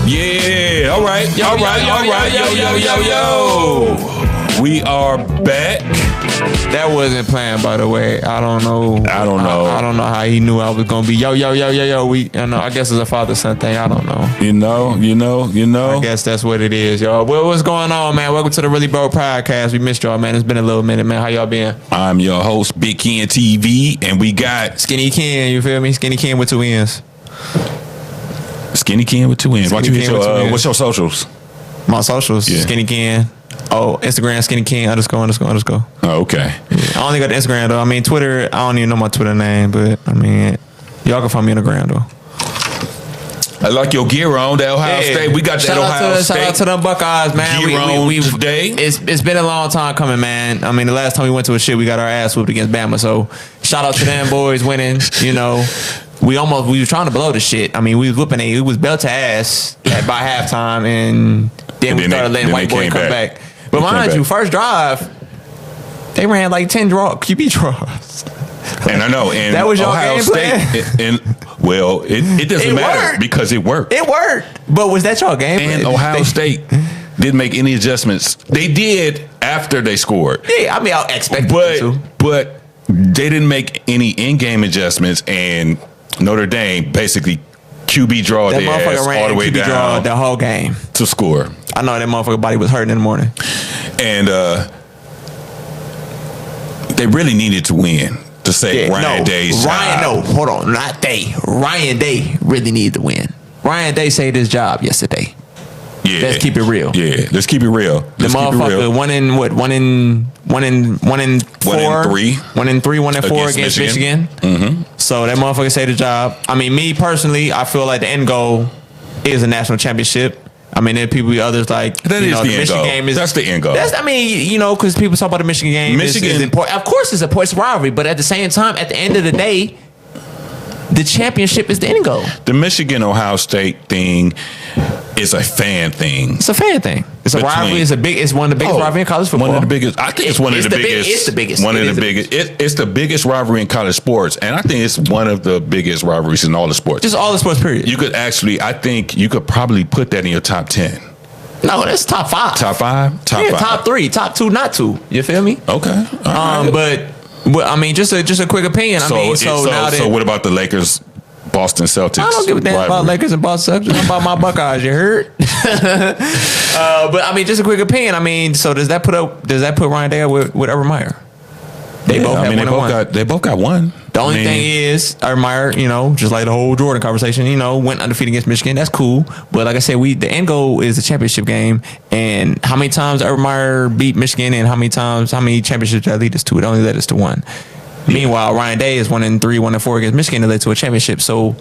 Yeah, all right. Yo. We are back. That wasn't planned, by the way. I don't know. I don't know how he knew I was gonna be. Yo. I guess it's a father-son thing. I don't know. You know. I guess that's what it is, y'all. Well, what's going on, man? Welcome to the Really Bro Podcast. We missed y'all, man. It's been a little minute, man. How y'all been? I'm your host, Big Ken TV, and we got Skinny Ken. You feel me? Skinny Ken with 2 N's. Skinny Ken with 2 N's. Why don't you hit your what's your socials? My socials, Yeah. Skinny Ken. Oh, Instagram, Skinny Ken ___. Oh, okay. I only got the Instagram though. I mean, Twitter. I don't even know my Twitter name, but I mean, y'all can find me on the ground though. I like your gear on, the Ohio State. We got that Ohio State. Shout out to them Buckeyes, man. Gear on today. It's been a long time coming, man. I mean, the last time we went to a shit, we got our ass whooped against Bama. So shout out to them boys winning. You know, we were trying to blow the shit. I mean, we was whooping it was belt to ass by halftime, and then we started letting white boy come back. But mind you, first drive, they ran like 10 QB draws. And I know, and that was your Ohio game State. It doesn't matter because it worked. It worked. But was that your game? And Ohio State didn't make any adjustments. They did after they scored. Yeah, I mean, I expected them to. But they didn't make any in-game adjustments, and Notre Dame basically QB drawed their ass all the way QB down the whole game to score. I know that motherfucker body was hurting in the morning. And they really needed to win to save Ryan Day's job. Hold on. Not they. Ryan Day really needed to win. Ryan Day saved his job yesterday. Yeah. Let's keep it real. Yeah, let's keep it real. The motherfucker one in 3, 1 in 4 against Michigan. Mm-hmm. So that motherfucker saved the job. I mean, me personally, I feel like the end goal is a national championship. I mean, there are people, others like that the Michigan game is that's the end goal. Because people talk about the Michigan game. Michigan is important. Of course, it's a points rivalry, but at the same time, at the end of the day, the championship is the end goal. The Michigan Ohio State thing is a fan thing. It's a fan thing. It's a rivalry. It's one of the biggest rivalry in college football. One of the biggest. I think it's one of the biggest. It's the biggest. One of the biggest. It's the biggest rivalry in college sports, and I think it's one of the biggest rivalries in all the sports. Just all the sports. Period. You could actually, I think, you could probably put that in your top 10. No, that's top 5. Top 5. Top 5. Top 3. Top 2. Not 2. You feel me? Okay. All right. But I mean, just a quick opinion. So what about the Lakers? Boston Celtics. I don't give a damn about Lakers and Boston Celtics. I'm about my Buckeyes. You heard? But I mean, just a quick opinion. I mean, so does that put Ryan Day with Urban Meyer? They both got one. The only thing is, Urban Meyer, just like the whole Jordan conversation, went undefeated against Michigan. That's cool. But like I said, the end goal is the championship game. And how many times Urban Meyer beat Michigan, and how many championships that lead us to? It only led us to one. Meanwhile, Ryan Day is 1 in 3, 1 in 4 against Michigan that led to a championship. So,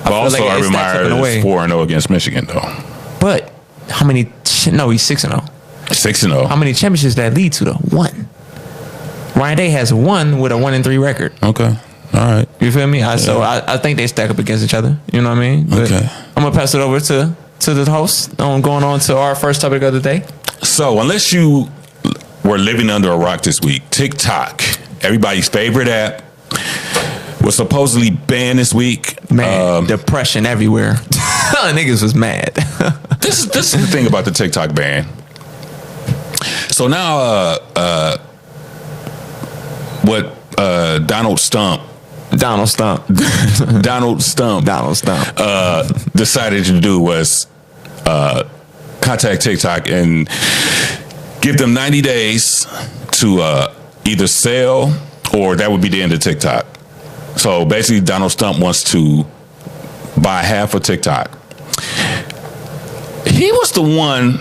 but also Urban Meyer is 4-0 against Michigan, though. But how many? No, he's 6-0. 6-0. How many championships that lead to? 1. Ryan Day has 1 with a 1 in 3 record. Okay, all right. You feel me? So I think they stack up against each other. You know what I mean? But okay. I'm gonna pass it over to the host. Going on to our first topic of the day. So, unless you were living under a rock this week, TikTok, everybody's favorite app, was supposedly banned this week. Man, depression everywhere. Niggas was mad. This is the thing about the TikTok ban. So now, what Donald Stump decided to do was contact TikTok and give them 90 days to either sell, or that would be the end of TikTok. So basically, Donald Stump wants to buy half of TikTok. He was the one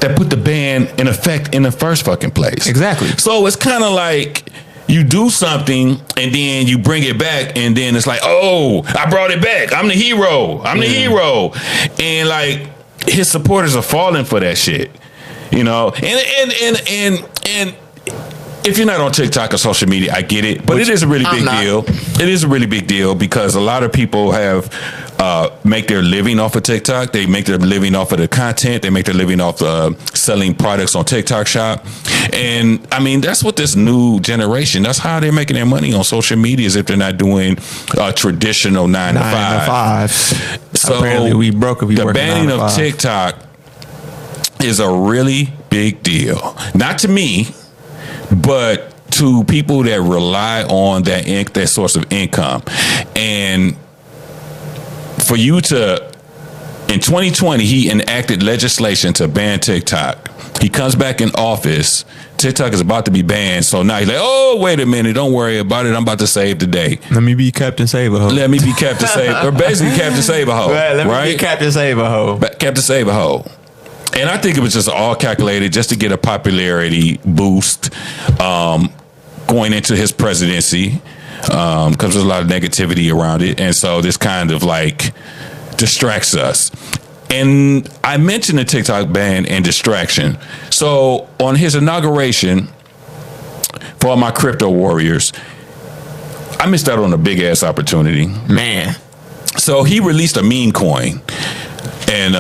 that put the ban in effect in the first fucking place. Exactly. So it's kind of like you do something and then you bring it back, and then it's like, oh, I brought it back. I'm the hero. And like, his supporters are falling for that shit, And if you're not on TikTok or social media, I get it, but it is a really big deal. It is a really big deal because a lot of people have make their living off of TikTok. They make their living off of the content. They make their living off selling products on TikTok Shop. And I mean, that's what this new generation, that's how they're making their money on social media, is if they're not doing traditional 9 to 5. So apparently we broke if we the banning of TikTok is a really big deal. Not to me, but to people that rely on that source of income. And for you to, in 2020, he enacted legislation to ban TikTok. He comes back in office. TikTok is about to be banned. So now he's like, oh, wait a minute. Don't worry about it. I'm about to save the day. Let me be Captain Save-A-Ho. Let me be Captain Save, or basically Captain Save-A-Ho. Right, let me be Captain Save-A-Ho. Captain Save-A-Ho. And I think it was just all calculated just to get a popularity boost going into his presidency, because there's a lot of negativity around it. And so this kind of like distracts us. And I mentioned the TikTok ban and distraction. So on his inauguration, for all my crypto warriors, I missed out on a big ass opportunity. Man. So he released a meme coin, and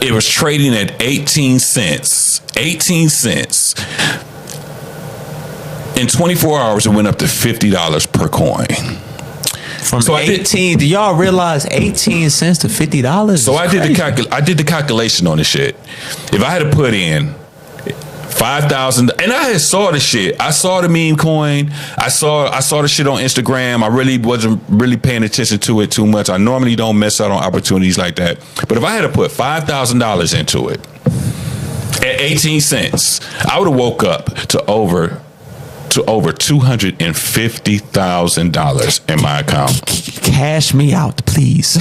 it was trading at 18 cents. 18 cents. In 24 hours, it went up to $50 per coin. From 18, do y'all realize 18 cents to $50? So I did the calculation on this shit. If I had to put in 5,000, and I had saw the shit. I saw the meme coin. I saw the shit on Instagram. I really wasn't really paying attention to it too much. I normally don't miss out on opportunities like that. But if I had to put $5,000 into it at 18 cents, I would have woke up to over $250,000 in my account. Cash me out, please.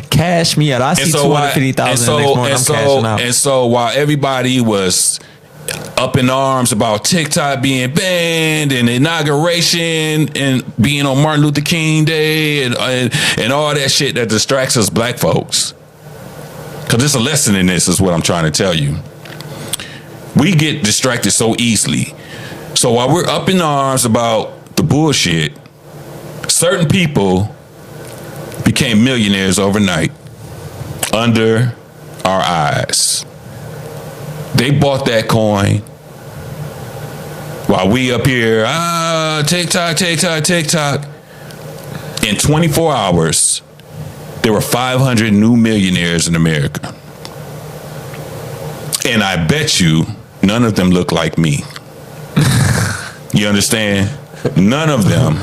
Cash me out. I see $250,000 next morning. I'm cashing out. And so while everybody was up in arms about TikTok being banned and inauguration and being on Martin Luther King Day and all that shit that distracts us black folks, because there's a lesson in this, is what I'm trying to tell you. We get distracted so easily. So while we're up in arms about the bullshit, certain people became millionaires overnight under our eyes. They bought that coin while we up here, TikTok. In 24 hours, there were 500 new millionaires in America. And I bet you none of them look like me. You understand? None of them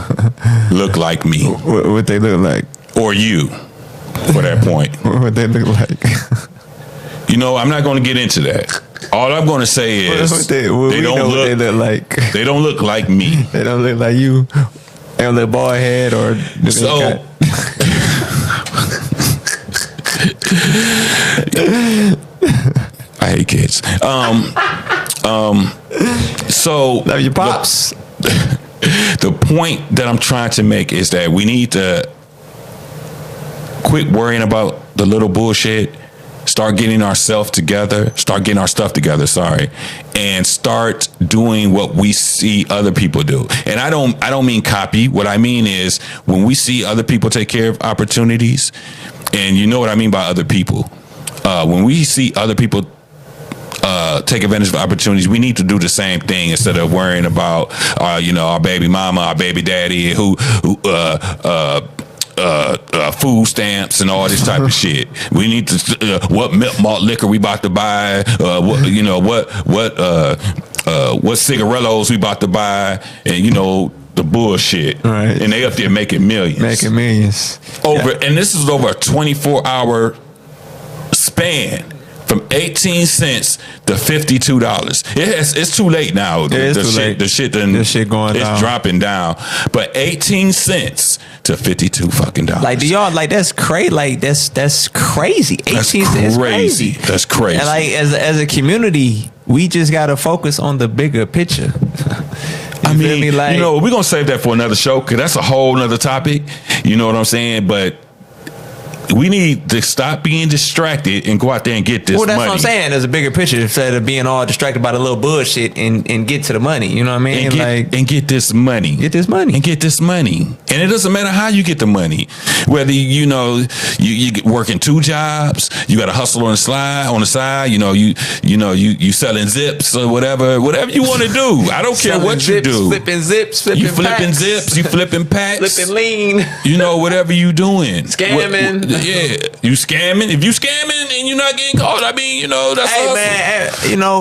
look like me. What they look like? Or you, for that point. What they look like? You know, I'm not going to get into that. All I'm going to say is they look like. They don't look like me. They don't look like you. They don't look bald head or. So. I hate kids. So love your pops. The point that I'm trying to make is that we need to quit worrying about the little bullshit, start getting our stuff together, and start doing what we see other people do. And I don't mean copy. What I mean is when we see other people take care of opportunities, and you know what I mean by other people. When we see other people take advantage of opportunities, we need to do the same thing instead of worrying about our baby mama, our baby daddy, who food stamps and all this type of shit. We need to what milk malt liquor we about to buy, what cigarillos we about to buy, and the bullshit. Right. And they up there making millions. And this is over a 24-hour span. From 18 cents to $52. It's too late now. The shit going down. It's dropping down. But 18 cents to $52 fucking dollars. Like, do y'all that's crazy? Like that's crazy. 18 cents is crazy. That's crazy. And like as a community, we just gotta focus on the bigger picture. We're gonna save that for another show because that's a whole nother topic. You know what I'm saying? But we need to stop being distracted and go out there and get this money. Well, that's what I'm saying. There's a bigger picture instead of being all distracted by the little bullshit and get to the money. You know what I mean? And get this money. Get this money. And get this money. And it doesn't matter how you get the money. Whether you working 2 jobs, you got to hustle on the side. You selling zips or whatever you want to do. I don't care what you do. Flipping zips, you flipping zips, you flipping packs, flipping lean. Whatever you doing. Scamming. Yeah, you scamming. If you scamming and you're not getting caught, that's. Hey man,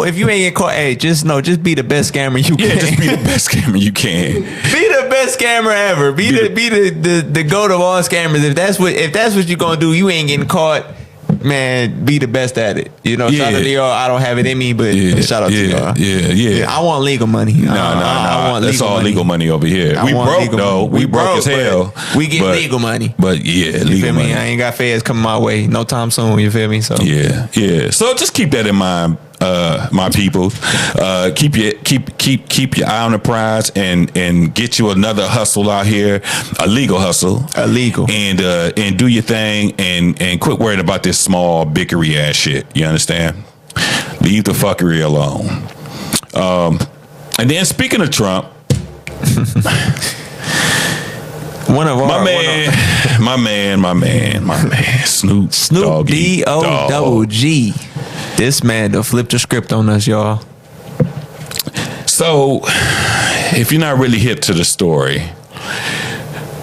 if you ain't getting caught, just be the best scammer you can. Yeah, just be the best scammer you can. Be the best scammer ever. Be the goat of all scammers. If that's what you're gonna do, you ain't getting caught. Man, be the best at it. Shout out to y'all. I don't have it in me, but shout out to y'all. Yeah. I want legal money. No. That's all legal money over here. We broke though. We broke as hell. We get legal money. But yeah, legal money. I ain't got feds coming my way no time soon. You feel me? So yeah. So just keep that in mind, my people. Keep your eye on the prize and get you another hustle out here, a legal hustle, and do your thing and quit worrying about this small bickery ass shit. You understand? Leave the fuckery alone. And then speaking of Trump, my man, Snoop D-O-double-G. This man done flipped the script on us, y'all. So, if you're not really hip to the story,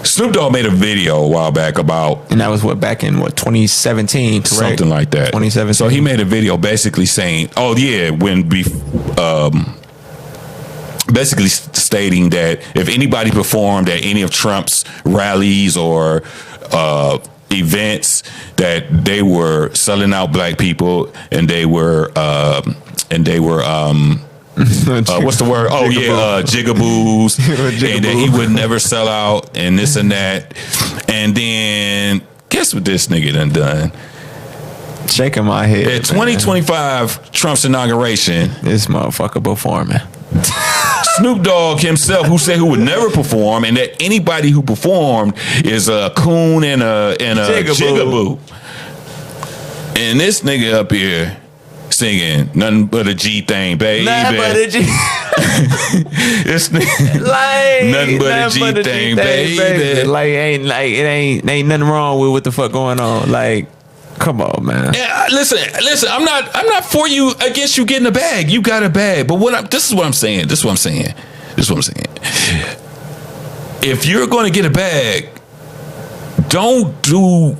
Snoop Dogg made a video a while back about... And that was back in 2017, correct? Something like that. 2017. So he made a video basically saying, basically stating that if anybody performed at any of Trump's rallies or events, that they were selling out black people and they were what's the word? Oh jigaboos, and that he would never sell out and this and that. And then guess what this nigga done? Shaking my head. At 2025 Trump's inauguration, this motherfucker performing. Snoop Dogg himself, who would never perform, and that anybody who performed is a coon and a jigaboo. And this nigga up here singing nothing but a G thing, baby. Nothing but a G. This nigga, nothing but a G thing, baby. Like ain't nothing wrong with what the fuck going on. Like, come on, man. Yeah, listen. I'm not for you against you getting a bag. You got a bag, but this is what I'm saying. If you're going to get a bag, don't do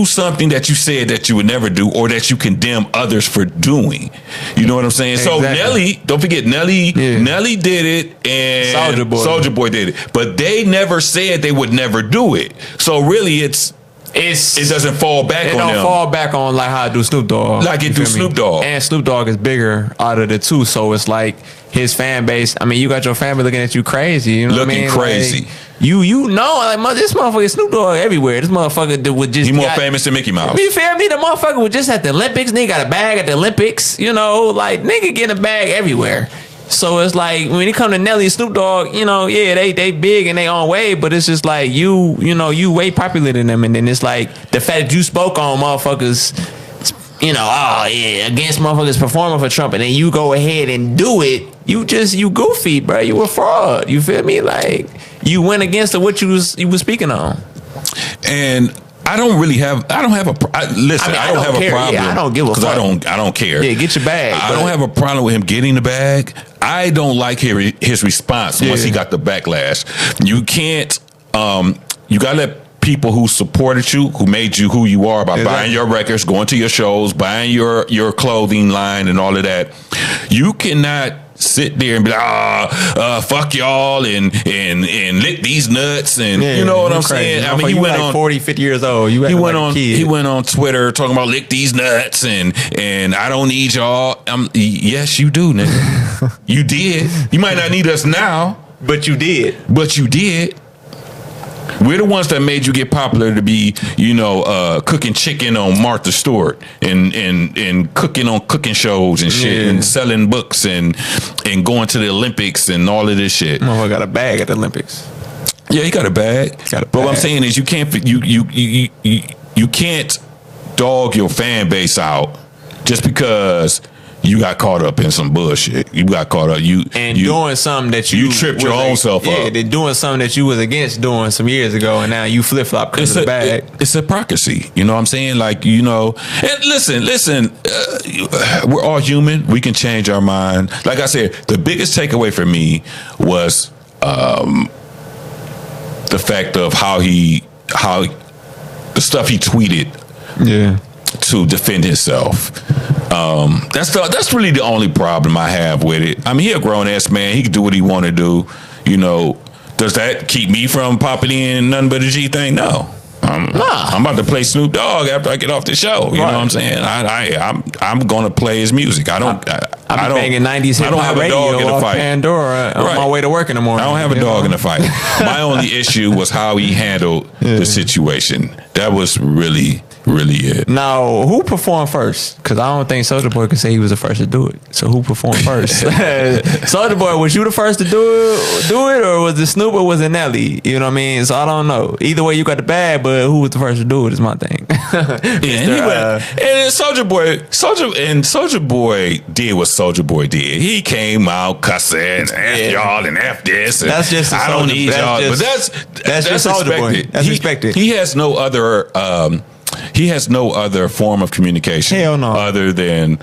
something that you said that you would never do or that you condemn others for doing. You know what I'm saying? Exactly. So Nelly, don't forget Nelly. Yeah. Nelly did it and Soulja Boy did it, but they never said they would never do it. So really, it doesn't fall back on them. It don't fall back on like how I do Snoop Dogg. Like it do Snoop Dogg. And Snoop Dogg is bigger out of the two, so it's like his fan base. I mean, you got your family looking at you crazy. You know what I mean? Looking crazy. Like, you know, like this motherfucker Snoop Dogg everywhere. This motherfucker would just... He more famous than Mickey Mouse. You feel me? The motherfucker was just at the Olympics. Nigga got a bag at the Olympics. Like nigga getting a bag everywhere. So it's like when it come to Nelly and Snoop Dogg, they big in their own way, but it's just like you way popular than them, and then it's like the fact that you spoke on motherfuckers, against motherfuckers performing for Trump, and then you go ahead and do it. You goofy, bro. You a fraud. You feel me? Like you went against what you was speaking on. And I don't have a problem. Yeah, I don't give a fuck. I don't care. Yeah, get your bag. I don't have a problem with him getting the bag. I don't like his response once he got the backlash. You can't. You gotta let people who supported you, who made you who you are by buying your records, going to your shows, buying your clothing line, and all of that. You cannot sit there and be like, fuck y'all and lick these nuts and you know what I'm saying? I mean, he went on 40, 50 years old. He went on Twitter talking about lick these nuts and I don't need y'all. Yes, you do, nigga. You did. You might not need us now, but you did. We're the ones that made you get popular to be, cooking chicken on Martha Stewart and cooking on cooking shows and shit and selling books and going to the Olympics and all of this shit. I got a bag at the Olympics. Yeah, he got a bag. But what I'm saying is you can't you can't dog your fan base out just because you got caught up in some bullshit. You got caught up. You doing something that you tripped your own self up. Yeah, they're doing something that you was against doing some years ago, and now you flip flop because of the bag. It's hypocrisy. You know what I'm saying? Like, you know. And listen. We're all human. We can change our mind. Like I said, the biggest takeaway for me was the fact of how the stuff he tweeted. Yeah. To defend himself. That's really the only problem I have with it. I mean, he a grown ass man. He can do what he want to do. You know, does that keep me from popping in nothing but a G thing? No. I'm about to play Snoop Dogg after I get off the show. You know what I'm saying? I'm gonna play his music. I don't banging 90s hip hop radio dog in the fight. Pandora on my way to work in the morning. I don't have a dog in the fight. My only issue was how he handled the situation. That was really it. Now, who performed first? Because I don't think Soulja Boy could say he was the first to do it. So who performed first? Soulja Boy, was you the first to do it, or was it Snoop, or was it Nelly? You know what I mean? So I don't know. Either way, you got the bag, but who was the first to do it is my thing. And Soulja Boy did what Soulja Boy did. He came out cussing, F y'all and F this. And that's just I don't need y'all. But that's just Soulja Boy. That's expected. He has no other. He has no other form of communication other than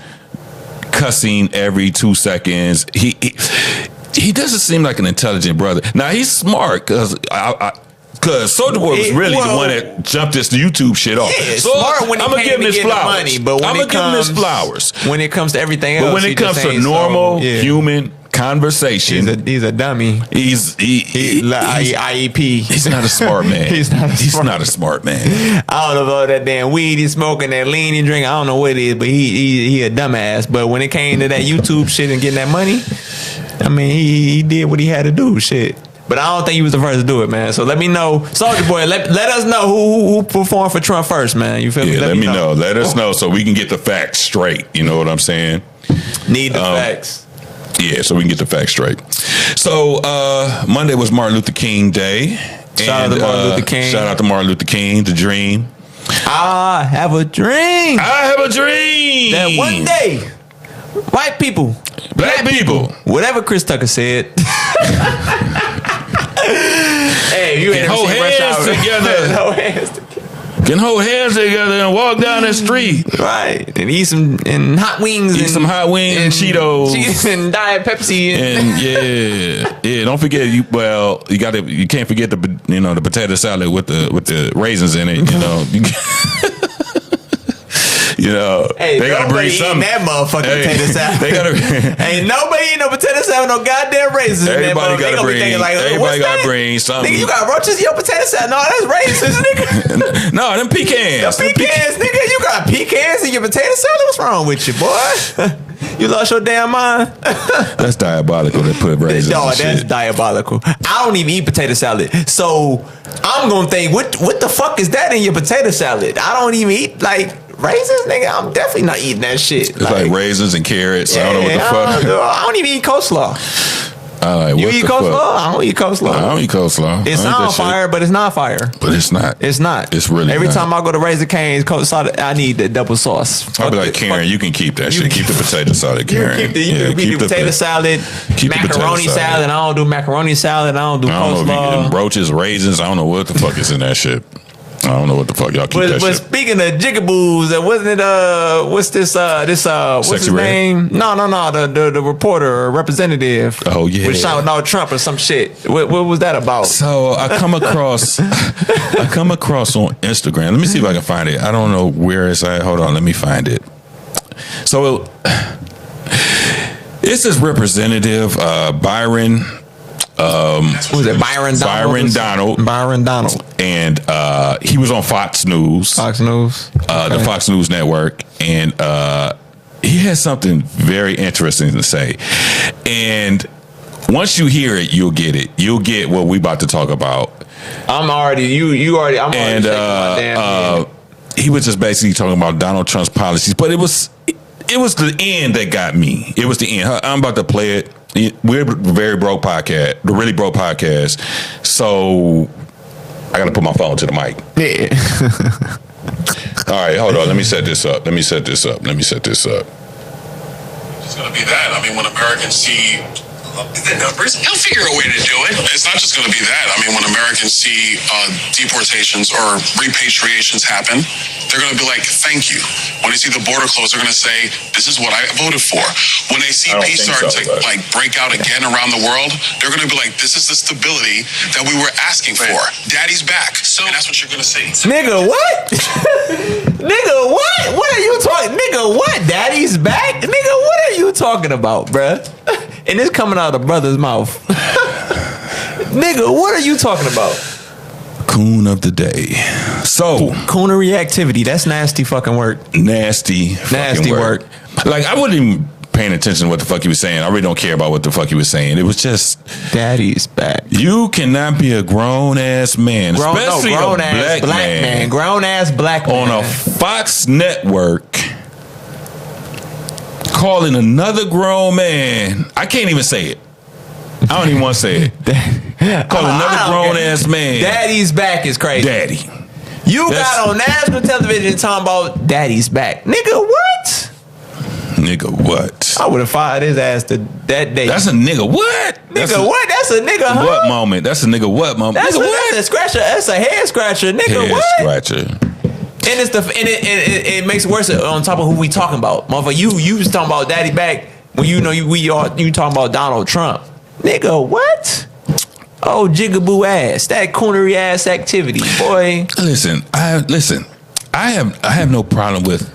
cussing every 2 seconds. He doesn't seem like an intelligent brother. Now he's smart because Soulja Boy was really the one that jumped this YouTube shit off. Yeah, so smart when I'm gonna give him his flowers. Money, but when give him his flowers. When it comes to everything else, but when it comes to normal human conversation, he's a dummy. He's IEP. He's not a smart man. He's not a smart man. I don't know about that damn weed he's smoking, that lean he drink. I don't know what it is, but he a dumbass. But when it came to that YouTube shit and getting that money, I mean, he did what he had to do. Shit. But I don't think he was the first to do it, man. So let me know, Soulja Boy. Let us know who performed for Trump first, man. You feel me? Let me know. Let us know so we can get the facts straight. You know what I'm saying? Need the facts. Yeah, so we can get the facts straight. So Monday was Martin Luther King Day. Shout out to Martin Luther King. Shout out to Martin Luther King, the dream. I have a dream. That one day, white people, black people, whatever Chris Tucker said. Hey, you ain't hold hands together. Can hold hands together and walk down the street. Right. And eat some hot wings. Some hot wings and Cheetos. And Diet Pepsi. And yeah. Don't forget you can't forget the potato salad with the raisins in it, you know. You know, hey, they gotta bring something. That motherfucking potato salad. They gotta. Ain't nobody eating no potato salad, no goddamn raisins. Everybody gotta bring. Everybody gotta bring something. Nigga, you got roaches in your potato salad? No, that's raisins, nigga. No, them pecans. Them pecans, nigga. You got pecans in your potato salad? What's wrong with you, boy? You lost your damn mind. That's diabolical. They put raisins. No, that's diabolical. I don't even eat potato salad, so I'm gonna think, what the fuck is that in your potato salad? I don't even eat raisins, nigga. I'm definitely not eating that shit. It's like raisins and carrots. Yeah, I don't know what the fuck. I don't even eat coleslaw. You eat coleslaw? I don't eat coleslaw. I don't eat coleslaw. It's on fire, but it's not fire. But it's not. It's not. It's really Every not. time I go to Raising Cane's, coleslaw, I need the double sauce. I'll be like, Karen, you can keep that shit. Keep the potato salad, Karen. You keep the potato salad, macaroni salad. I don't do macaroni salad. I don't do coleslaw. I don't know if you roaches, raisins. I don't know what the fuck is in that shit. I don't know what the fuck y'all keep that shit. But speaking of jigaboos, wasn't it what's this what's his name? No, the reporter or representative. Oh yeah, with Donald Trump or some shit. What was that about? So I come across on Instagram. Let me see if I can find it. I don't know where it's at. Hold on, let me find it. So it's this representative Byron. Was it Byron Donald? Byron Donald. And he was on Fox News. The Fox News network. And he has something very interesting to say. And once you hear it, you'll get it. You'll get what we about to talk about. I'm already shaking my damn head. He was just basically talking about Donald Trump's policies. But it was the end that got me. It was the end. I'm about to play it. We're Very Broke Podcast, the Really Broke Podcast. So I got to put my phone to the mic. Yeah. All right, hold on. Let me set this up. It's going to be that. I mean, when Americans see the numbers, he'll figure a way to do it. It's not just going to be that. I mean, when Americans see deportations or repatriations happen, they're going to be like, thank you. When they see the border closed, they're going to say, this is what I voted for. When they see peace start to like break out again around the world, they're going to be like, this is the stability that we were asking for. Daddy's back. So, and that's what you're going to see. Nigga, what? Nigga, what? What are you talking? Nigga, what? Daddy's back? Nigga, what are you talking about, bruh? And it's coming out of the brother's mouth. Nigga, what are you talking about? Coon of the day. So coonery activity. That's nasty fucking work. Nasty work. Like, I wasn't even paying attention to what the fuck he was saying. I really don't care about what the fuck he was saying. It was just, Daddy's back. You cannot be a grown ass man, especially a black man. Grown ass black man on a Fox network, calling another grown man. I can't even say it. I don't even want to say it. Call another grown ass man. Daddy's back is crazy. Daddy. Got on national television talking about Daddy's back. Nigga, what? Nigga, what? I would have fired his ass that day. That's a nigga what? That's what? That's a nigga huh? What moment? That's a nigga what moment? That's nigga a scratcher. That's a head scratcher. Nigga, head what? Scratcher. And it's it makes it worse on top of who we talking about. Motherfucker, you was talking about Daddy back when you talking about Donald Trump. Nigga, what? Oh, jigaboo ass. That coonery ass activity, boy. Listen. I have no problem with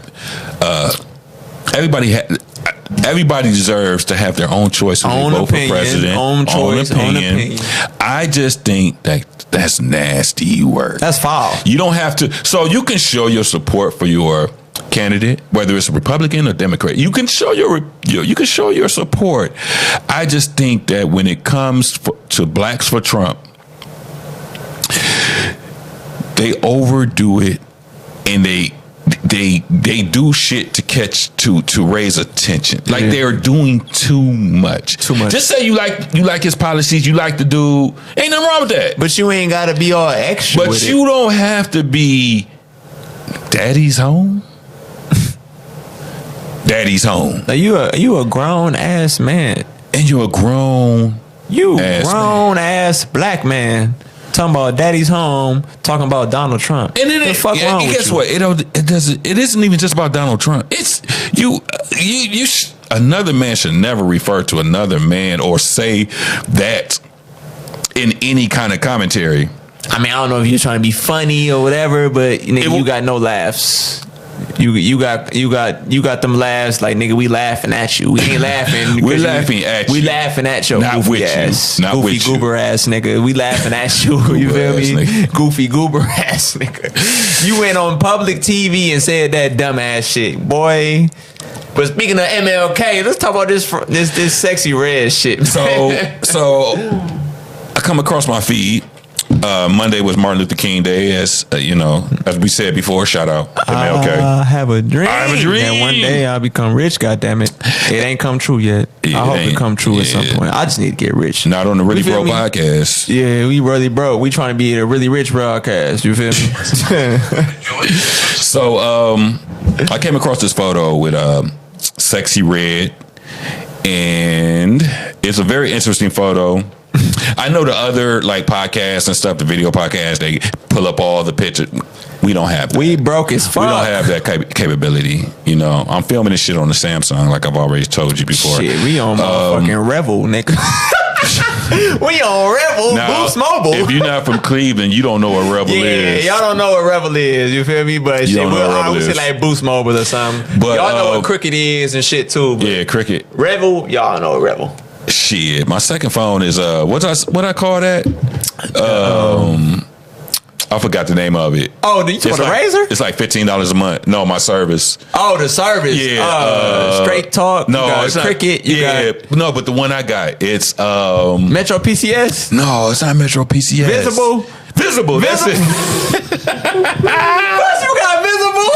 everybody deserves to have their own choice when they vote for president. Own opinion. I just think that's nasty work. That's foul. You don't have to. So you can show your support for your candidate, whether it's a Republican or Democrat. You can show your support. I just think that when it comes to Blacks for Trump, they overdo it, and they do shit to raise attention. Like they're doing too much. Just say you like his policies, you like the dude. Ain't nothing wrong with that. But you ain't gotta be all extra. But you don't have to be Daddy's home. Daddy's home. Like you a grown ass man. And you're a grown ass black man. Talking about Daddy's home, talking about Donald Trump. And then guess what? It isn't even just about Donald Trump. It's another man should never refer to another man or say that in any kind of commentary. I mean, I don't know if you're trying to be funny or whatever, but nigga, you got no laughs. You got them laughs like, nigga, we laughing at you. We ain't laughing. We're laughing at you. We laughing at your not goofy with ass. You. Not goofy with you. goober ass nigga. We laughing at you. You feel me? Nigga. Goofy goober ass nigga. You went on public TV and said that dumb ass shit, boy. But speaking of MLK, let's talk about this sexy red shit. So I come across my feed. Monday was Martin Luther King Day, as as we said before. Shout out MLK. I have a dream. And one day I'll become rich. God damn it! It ain't come true yet. I hope it come true at some point. I just need to get rich. Not on the Really Broke podcast. Yeah, we really broke. We trying to be a really rich broadcast. You feel me? So I came across this photo with Sexy Red, and it's a very interesting photo. I know the other like podcasts and stuff, the video podcasts, they pull up all the pictures. We don't have that. We broke as fuck. We don't have that capability. I'm filming this shit on the Samsung, like I've already told you before. Shit, we on motherfucking Revel, nigga. We on Revel, now, Boost Mobile. If you're not from Cleveland, you don't know what Revel is. Yeah, y'all don't know what Revel is. You feel me? But shit, I would say like Boost Mobile or something. But y'all know what Cricket is and shit too. Yeah, Cricket. Revel, y'all know what Revel. Shit, my second phone is what I call that? I forgot the name of it. Oh, you talking about the Razor? It's like $15 a month. No, my service. Oh, the service. Yeah. Straight Talk. No, it's Cricket. No, but the one I got, it's Metro PCS. No, it's not Metro PCS. Visible. That's it. You got Visible.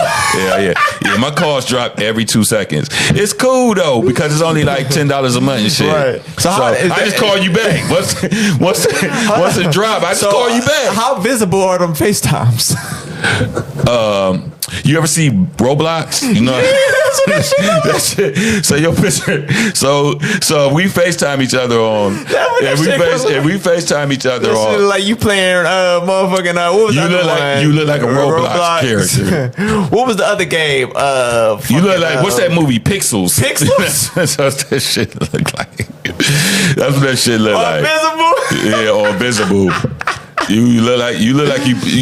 Yeah. My calls drop every 2 seconds. It's cool though because it's only like $10 a month and shit. Right. So I just call you back. Once it drop, I just call you back. How visible are them FaceTimes? You ever see Roblox? You know, that shit. So your picture. So we FaceTime each other on. And we FaceTime each other on. Like you playing motherfucking. What was you look like a Roblox character. What was the other game? You look like what's that movie? Pixels. Pixels. That's what that shit look like. That's what that shit look like. Invisible. Yeah, or Invisible. You look like you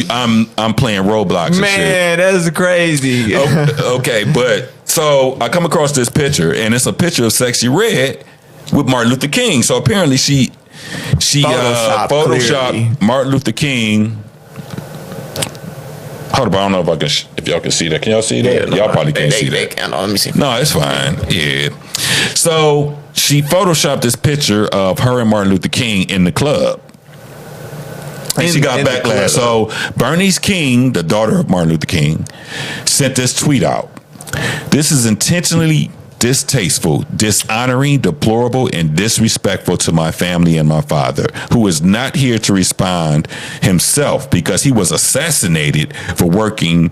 I'm playing Roblox. And man, that's crazy. Okay, but so I come across this picture, and it's a picture of Sexy Red with Martin Luther King. So apparently she photoshopped Martin Luther King. Hold up, I don't know if y'all can see that. Can y'all see that? Y'all probably can't see that. Let me see. No, it's fine. Yeah. So she photoshopped this picture of her and Martin Luther King in the club. And she got backlash. So Bernice King, the daughter of Martin Luther King, sent this tweet out. This is intentionally distasteful, dishonoring, deplorable, and disrespectful to my family and my father, who is not here to respond himself because he was assassinated for working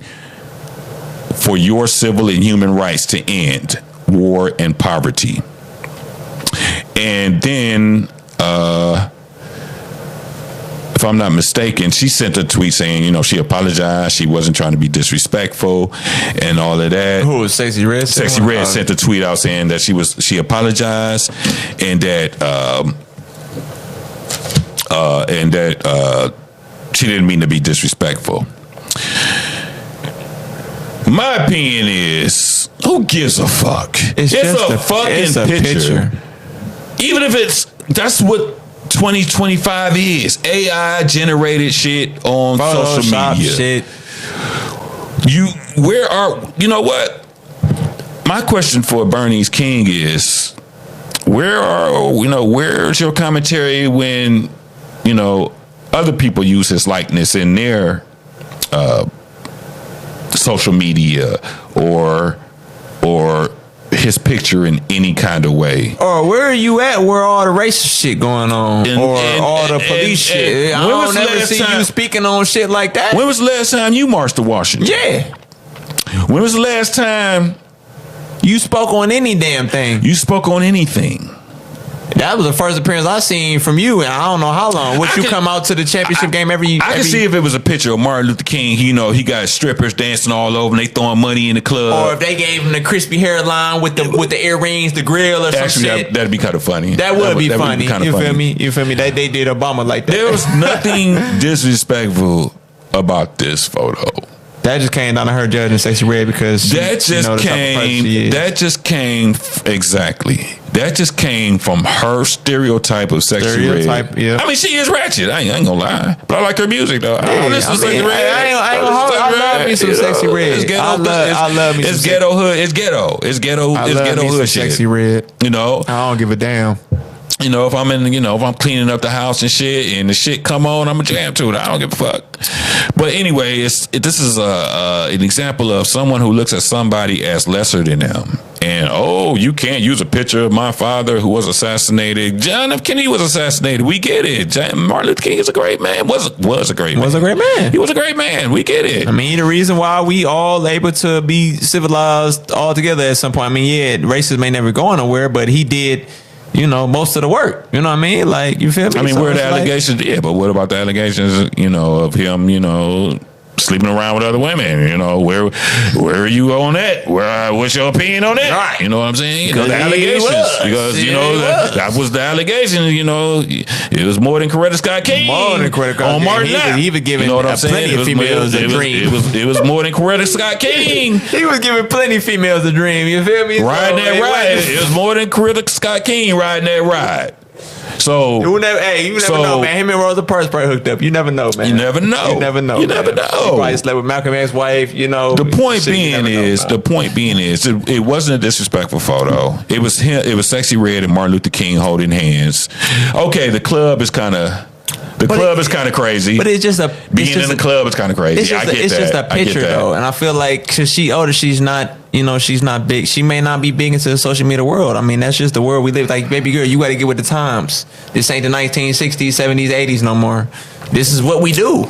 for your civil and human rights to end war and poverty. And then, if I'm not mistaken, she sent a tweet saying, she apologized. She wasn't trying to be disrespectful and all of that. Who was Sexy Red? Sexy Red sent a tweet out saying that she apologized and that she didn't mean to be disrespectful. My opinion is, who gives a fuck? It's just a fucking picture. Even if that's what 2025 is AI generated shit on social media. Shit. You know what? My question for Bernice King is, where's your commentary when, other people use his likeness in their social media or his picture in any kind of way? Or where are you at where all the racist shit going on? All the police shit? I don't never see you speaking on shit like that. When was the last time you marched to Washington? Yeah. When was the last time you spoke on any damn thing? You spoke on anything. That was the first appearance I seen from you, and I don't know how long. You come out to the championship game every? I can see if it was a picture of Martin Luther King. He got strippers dancing all over, and they throwing money in the club. Or if they gave him the crispy hairline with the earrings, the grill, or some shit. That'd be kind of funny. That would be funny. You feel me? You feel me? They did Obama like that. There was nothing disrespectful about this photo. That just came down to her judging Sexy Red because that just came from her stereotype of Sexy Red. Yeah. I mean, she is ratchet. I ain't gonna lie, but I like her music though. I love me some Sexy Red. I love me. It's ghetto hood. It's ghetto. It's ghetto hood shit. Sexy Red. I don't give a damn. If I'm if I'm cleaning up the house and shit, and the shit come on, I'm a jam to it. I don't give a fuck. But anyway, this is an example of someone who looks at somebody as lesser than them. And you can't use a picture of my father who was assassinated. John F. Kennedy was assassinated. We get it. Martin Luther King is a great man. Was a great man. He was a great man. We get it. I mean, the reason why we all able to be civilized all together at some point. I mean, yeah, racism may never go nowhere, but he did. Most of the work. You know what I mean? Like, you feel me? I mean, where are the allegations? Yeah, but what about the allegations, of him, sleeping around with other women? Where are you on that? What's your opinion on that? Right. You know what I'm saying? The allegations. Because, that was the allegation, it was more than Coretta Scott King. More than Coretta Scott King. On Martin Luther. He was giving plenty of females a dream. It was more than Coretta Scott King. He was giving plenty of females a dream. You feel me? Riding that ride. It was more than Coretta Scott King riding that ride. So you never know, man. Him and Rosa Parks probably hooked up. You never know, man. You never know. You never know. You never know. He probably slept with Malcolm X's wife. The point being is, it wasn't a disrespectful photo. It was him. It was Sexy Red and Martin Luther King holding hands. Okay, the club is kind of. The club is kind of crazy. But it's just in the club is kind of crazy. It's just a picture though, and I feel like because she older, she's not big. She may not be big into the social media world. I mean, that's just the world we live. Like, baby girl, you got to get with the times. This ain't the 1960s, 70s, 80s no more. This is what we do.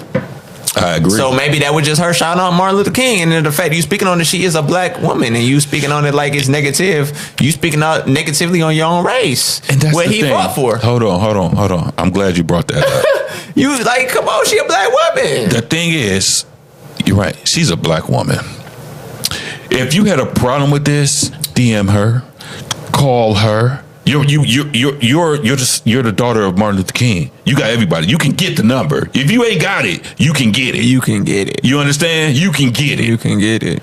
I agree. So maybe that was just her shouting out Martin Luther King, and then the fact you speaking on that she is a black woman, and you speaking on it like it's negative. You speaking out negatively on your own race, and that's what he thing. fought for. Hold on. I'm glad you brought that up. You like, come on, she a black woman. The thing is, you're right. She's a black woman. If you had a problem with this, DM her, call her. You're the daughter of Martin Luther King. You got everybody. You can get the number. If you ain't got it, you can get it. You can get it. You understand? You can get it. You can get it.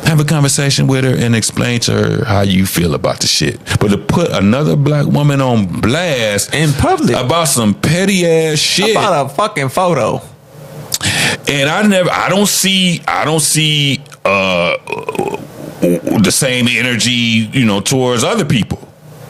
Have a conversation with her and explain to her how you feel about the shit. But to put another black woman on blast in public about some petty ass shit, about a fucking photo. And I don't see the same energy, towards other people.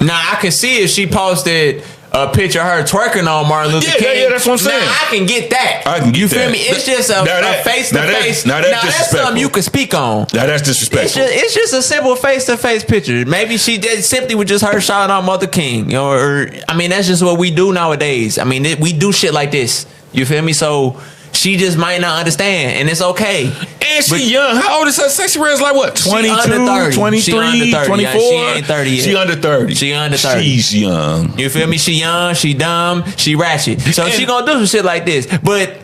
Now I can see if she posted a picture of her twerking on Martin Luther King. Yeah, that's what I'm saying. Now I can get that. I can get you that. feel me? It's just a face to face. Now that's something you can speak on. Now that's disrespectful. It's just a simple face to face picture. Maybe she did simply with just her shouting out Mother King, or that's just what we do nowadays. We do shit like this. You feel me? So she just might not understand, and it's okay. And she young. How old is her? Sexy Red's like what? 22, 23, 24? Yeah, she ain't 30 yet. She under 30. She under 30. She's young. You feel me? She young, she dumb, she ratchet. So she gonna do some shit like this. But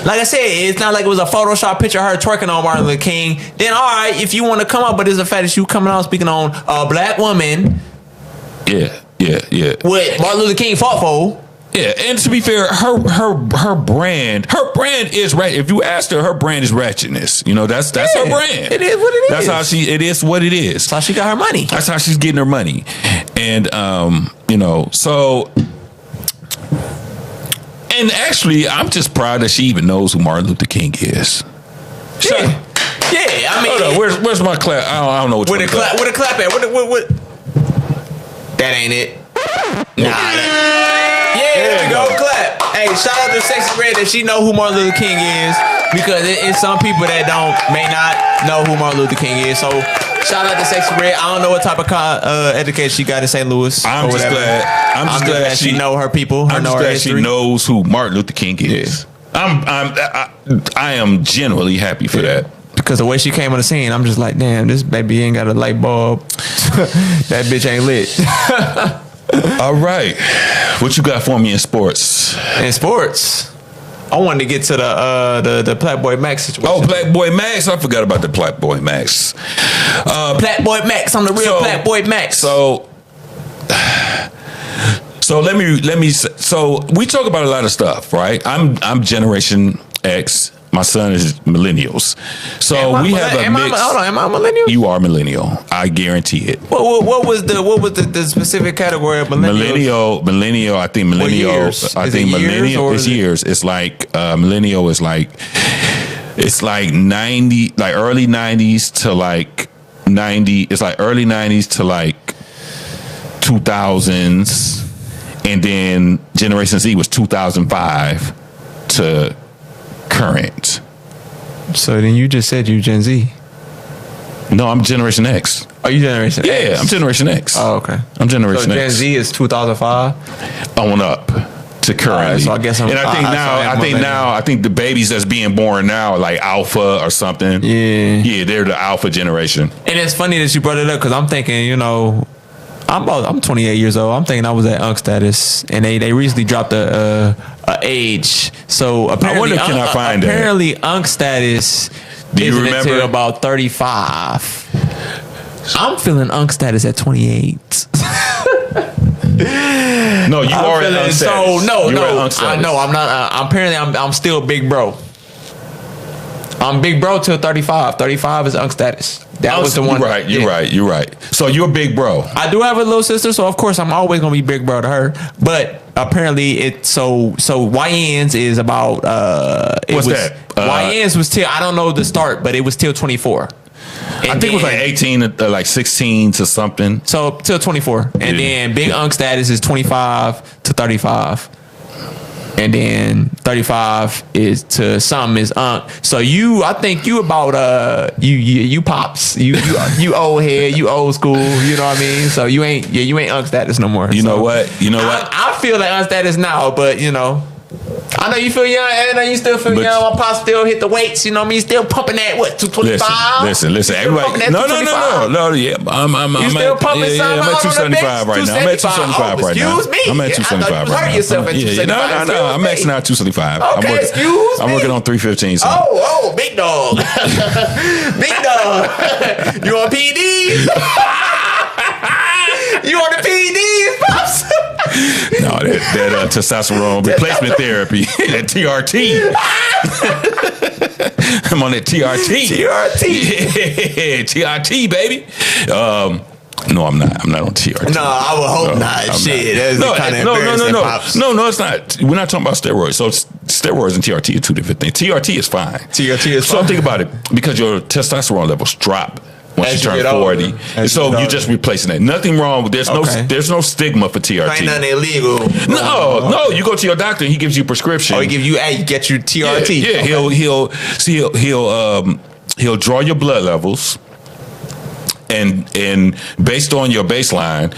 like I said, it's not like it was a Photoshop picture of her twerking on Martin Luther King. Then all right, if you want to come up, but it's the fact that you coming out speaking on a black woman. Yeah. What Martin Luther King fought for. Yeah, and to be fair, her brand is right. If you asked her brand is ratchetness. That's her brand. It is what it is. That's how it is what it is. That's how she got her money. That's how she's getting her money. And so and actually I'm just proud that she even knows who Martin Luther King is. Yeah. Hold on, where's my clap? I don't know which one. Where the clap at? What? That ain't it. There we go. Clap. Hey, shout out to Sexy Red that she know who Martin Luther King is, because it's some people that may not know who Martin Luther King is. So shout out to Sexy Red. I don't know what type of education she got in St. Louis. I'm just glad she know her people. I'm just glad she knows who Martin Luther King is. Yeah. I am genuinely happy for that. Because the way she came on the scene, I'm just like, damn, this baby ain't got a light bulb. That bitch ain't lit. All right, what you got for me in sports? In sports, I wanted to get to the Playboy Max situation. Oh, Playboy Max! I forgot about the Playboy Max. Playboy Max, I'm the real Playboy Max. So let me. So we talk about a lot of stuff, right? I'm Generation X. My son is millennials. So we have a mix. Am I a millennial? You are millennial. I guarantee it. What was the specific category of millennial? Millennial. I think millennial. I think millennial is years. It's like millennial is like, it's like 90, like early 90s to like 90. It's like early 90s to like 2000s, and then Generation Z was 2005 to current. So then you just said you Gen Z. No, I'm Generation X. Are you Generation X? Yeah, I'm Generation X. Oh, okay. I'm Generation X. Gen Z is 2005 on up to currently. Right, so I guess I think the babies that's being born now are like Alpha or something. Yeah, they're the Alpha generation. And it's funny that you brought it up, because I'm thinking, I'm 28 years old. I'm thinking I was at Unk status, and they recently dropped a age. So apparently, I wonder, can I find apparently Unk status isn't until about 35. I'm feeling Unk status at 28. No, you are at Unk status. So no, I'm not. Apparently, I'm still big bro. I'm big bro till 35. 35 is Unk status. That was the one. You're right. So you're big bro. I do have a little sister, so of course I'm always gonna be big bro to her. But apparently so YNs is about what's that? YNs was till, I don't know the start, but it was till 24. I think it was like 18 to like 16 to something. So till 24. And then big Unk status is 25 to 35. And then 35 is to something is Unk. So I think you about you pops. You old head, you old school, you know what I mean? So you ain't Unk status no more. You know what? I feel like Unk status now, but I I know you feel young. I know you still feel young. My pop still hit the weights. You know what I mean? Still pumping that, what, 225? Listen. Everybody, no. Yeah, I'm still pumping I'm at 275 right now. I'm at 275 right now. Excuse me. I'm at 275 right now. Yourself at 275. No. I'm maxing out 275. Okay, I'm working on 315. So. Oh, big dog. Big dog. You on PEDs? You on the PEDs, pops? No, that testosterone replacement therapy, that TRT. I'm on that TRT. TRT. TRT, baby. No, I'm not. I'm not on TRT. No, I would hope not. Shit, that's kind of embarrassing, Pops. No, it's not. We're not talking about steroids. So steroids and TRT are two different things. TRT is fine. So think about it, because your testosterone levels drop once you turn 40. So you're just replacing that. Nothing wrong. There's no stigma for TRT. Ain't nothing illegal. No. You go to your doctor, he gives you a prescription. He give you get you TRT. Yeah. He'll draw your blood levels. And based on your baseline,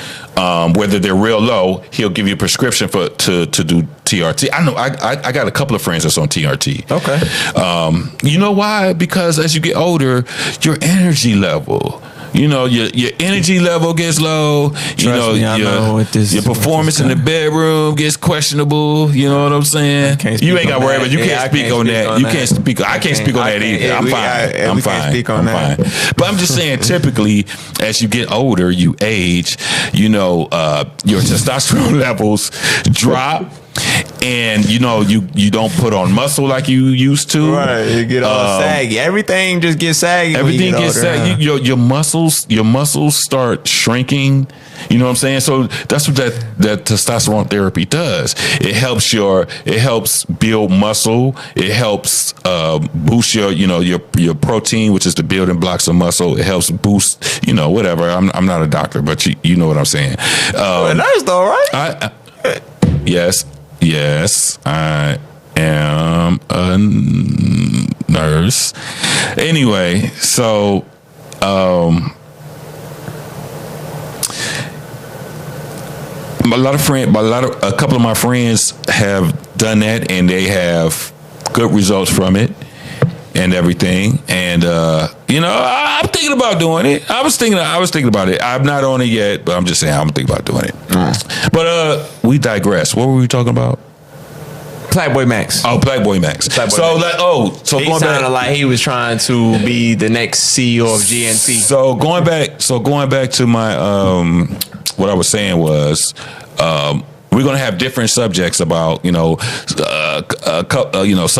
whether they're real low, he'll give you a prescription to do TRT. I know I got a couple of friends that's on TRT. Okay. You know why? Because as you get older, your energy level, your energy level gets low. Your performance in the bedroom gets questionable. You know what I'm saying? You ain't got to worry about. You can't speak on that. You can't speak. I can't speak on that either. I'm fine. I'm fine. But I'm just saying, typically, as you get older, you age. Your testosterone levels drop. And you don't put on muscle like you used to. Right, you get all saggy. Everything just gets saggy. Everything gets saggy. Your muscles start shrinking. You know what I'm saying? So that's what that testosterone therapy does. It helps build muscle. It helps boost your protein, which is the building blocks of muscle. It helps boost whatever. I'm not a doctor, but you know what I'm saying. A nurse though, right? Yes, I am a nurse. Anyway, so a couple of my friends have done that, and they have good results from it and everything. And I'm thinking about doing it. I was thinking about it. I'm not on it yet, but I'm just saying I'm thinking about doing it. But we digress. What were we talking about? Playboy Max. Oh, Playboy Max. So he sounded like he was trying to be the next CEO of GNC. So going back to my what I was saying was we're gonna have different subjects about some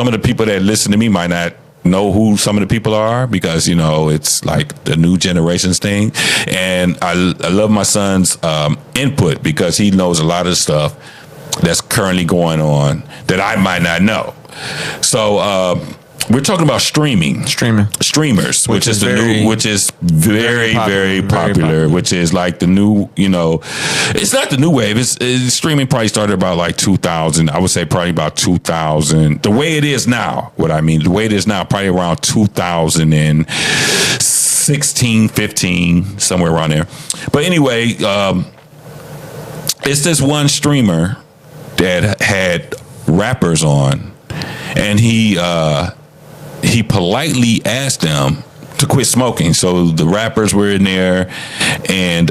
of the people that listen to me might not know who some of the people are, because it's like the new generations thing, and I love my son's input, because he knows a lot of stuff that's currently going on that I might not know. So we're talking about streamers, which is very popular, which is like the new, it's not the new wave. It's streaming probably started about like 2000. I would say probably about 2000. The way it is now, probably around 2016, 15, somewhere around there. But anyway, it's this one streamer that had rappers on, and he politely asked them to quit smoking. So the rappers were in there and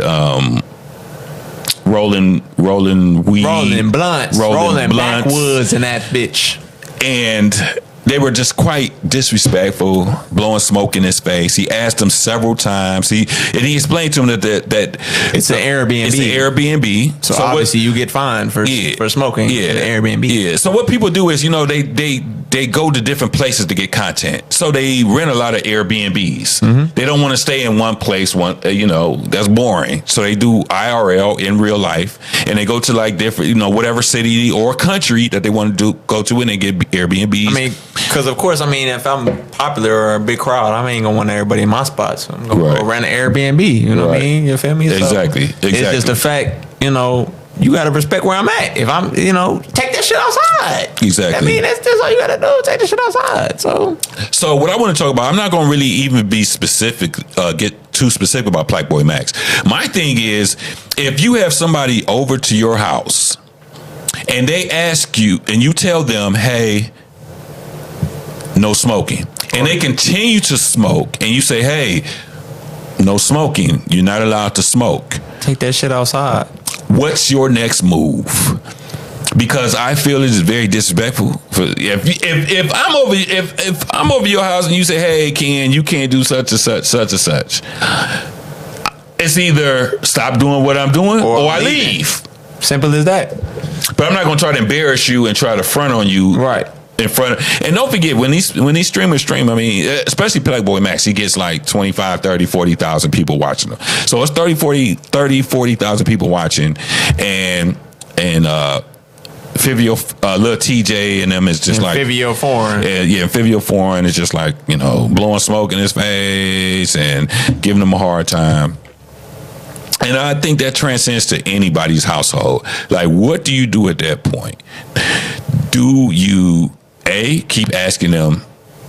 rolling weed, rolling blunts, backwoods and that bitch. And they were just quite disrespectful, blowing smoke in his face. He asked them several times. He explained to him that it's an Airbnb. It's an Airbnb. So obviously you get fined for smoking in an Airbnb. Yeah. So what people do is, they go to different places to get content. So they rent a lot of Airbnbs. Mm-hmm. They don't want to stay in one place. That's boring. So they do IRL, in real life, and they go to like different, whatever city or country that they want to go to, and they get Airbnbs. I mean, because of course, if I'm popular or a big crowd, I ain't gonna want everybody in my spot. So I'm gonna go rent an Airbnb. You know what I mean? You feel me? Exactly. It's just the fact, you gotta respect where I'm at. If I'm, take that shit outside. Exactly. That's all you gotta do. Take the shit outside. So what I want to talk about, I'm not gonna really even be specific, get too specific about Playboy Max. My thing is, if you have somebody over to your house and they ask you, and you tell them, hey, no smoking, and they continue to smoke, and you say, hey, no smoking, you're not allowed to smoke. Take that shit outside. What's your next move? Because I feel it is very disrespectful. If I'm over your house and you say, hey, Ken, you can't do such and such, it's either stop doing what I'm doing or I leave. Simple as that. But I'm not going to try to embarrass you and try to front on you. Right. In front of, and don't forget, when these streamers stream, I mean, especially Playboy Max, he gets like 25, 30, 40,000 people watching him. So it's 30, 40,000 people watching. And Fivio, Lil TJ and them is just like Fivio Foreign. Yeah, Fivio Foreign is just like, blowing smoke in his face and giving him a hard time. And I think that transcends to anybody's household. Like, what do you do at that point? Do you keep asking them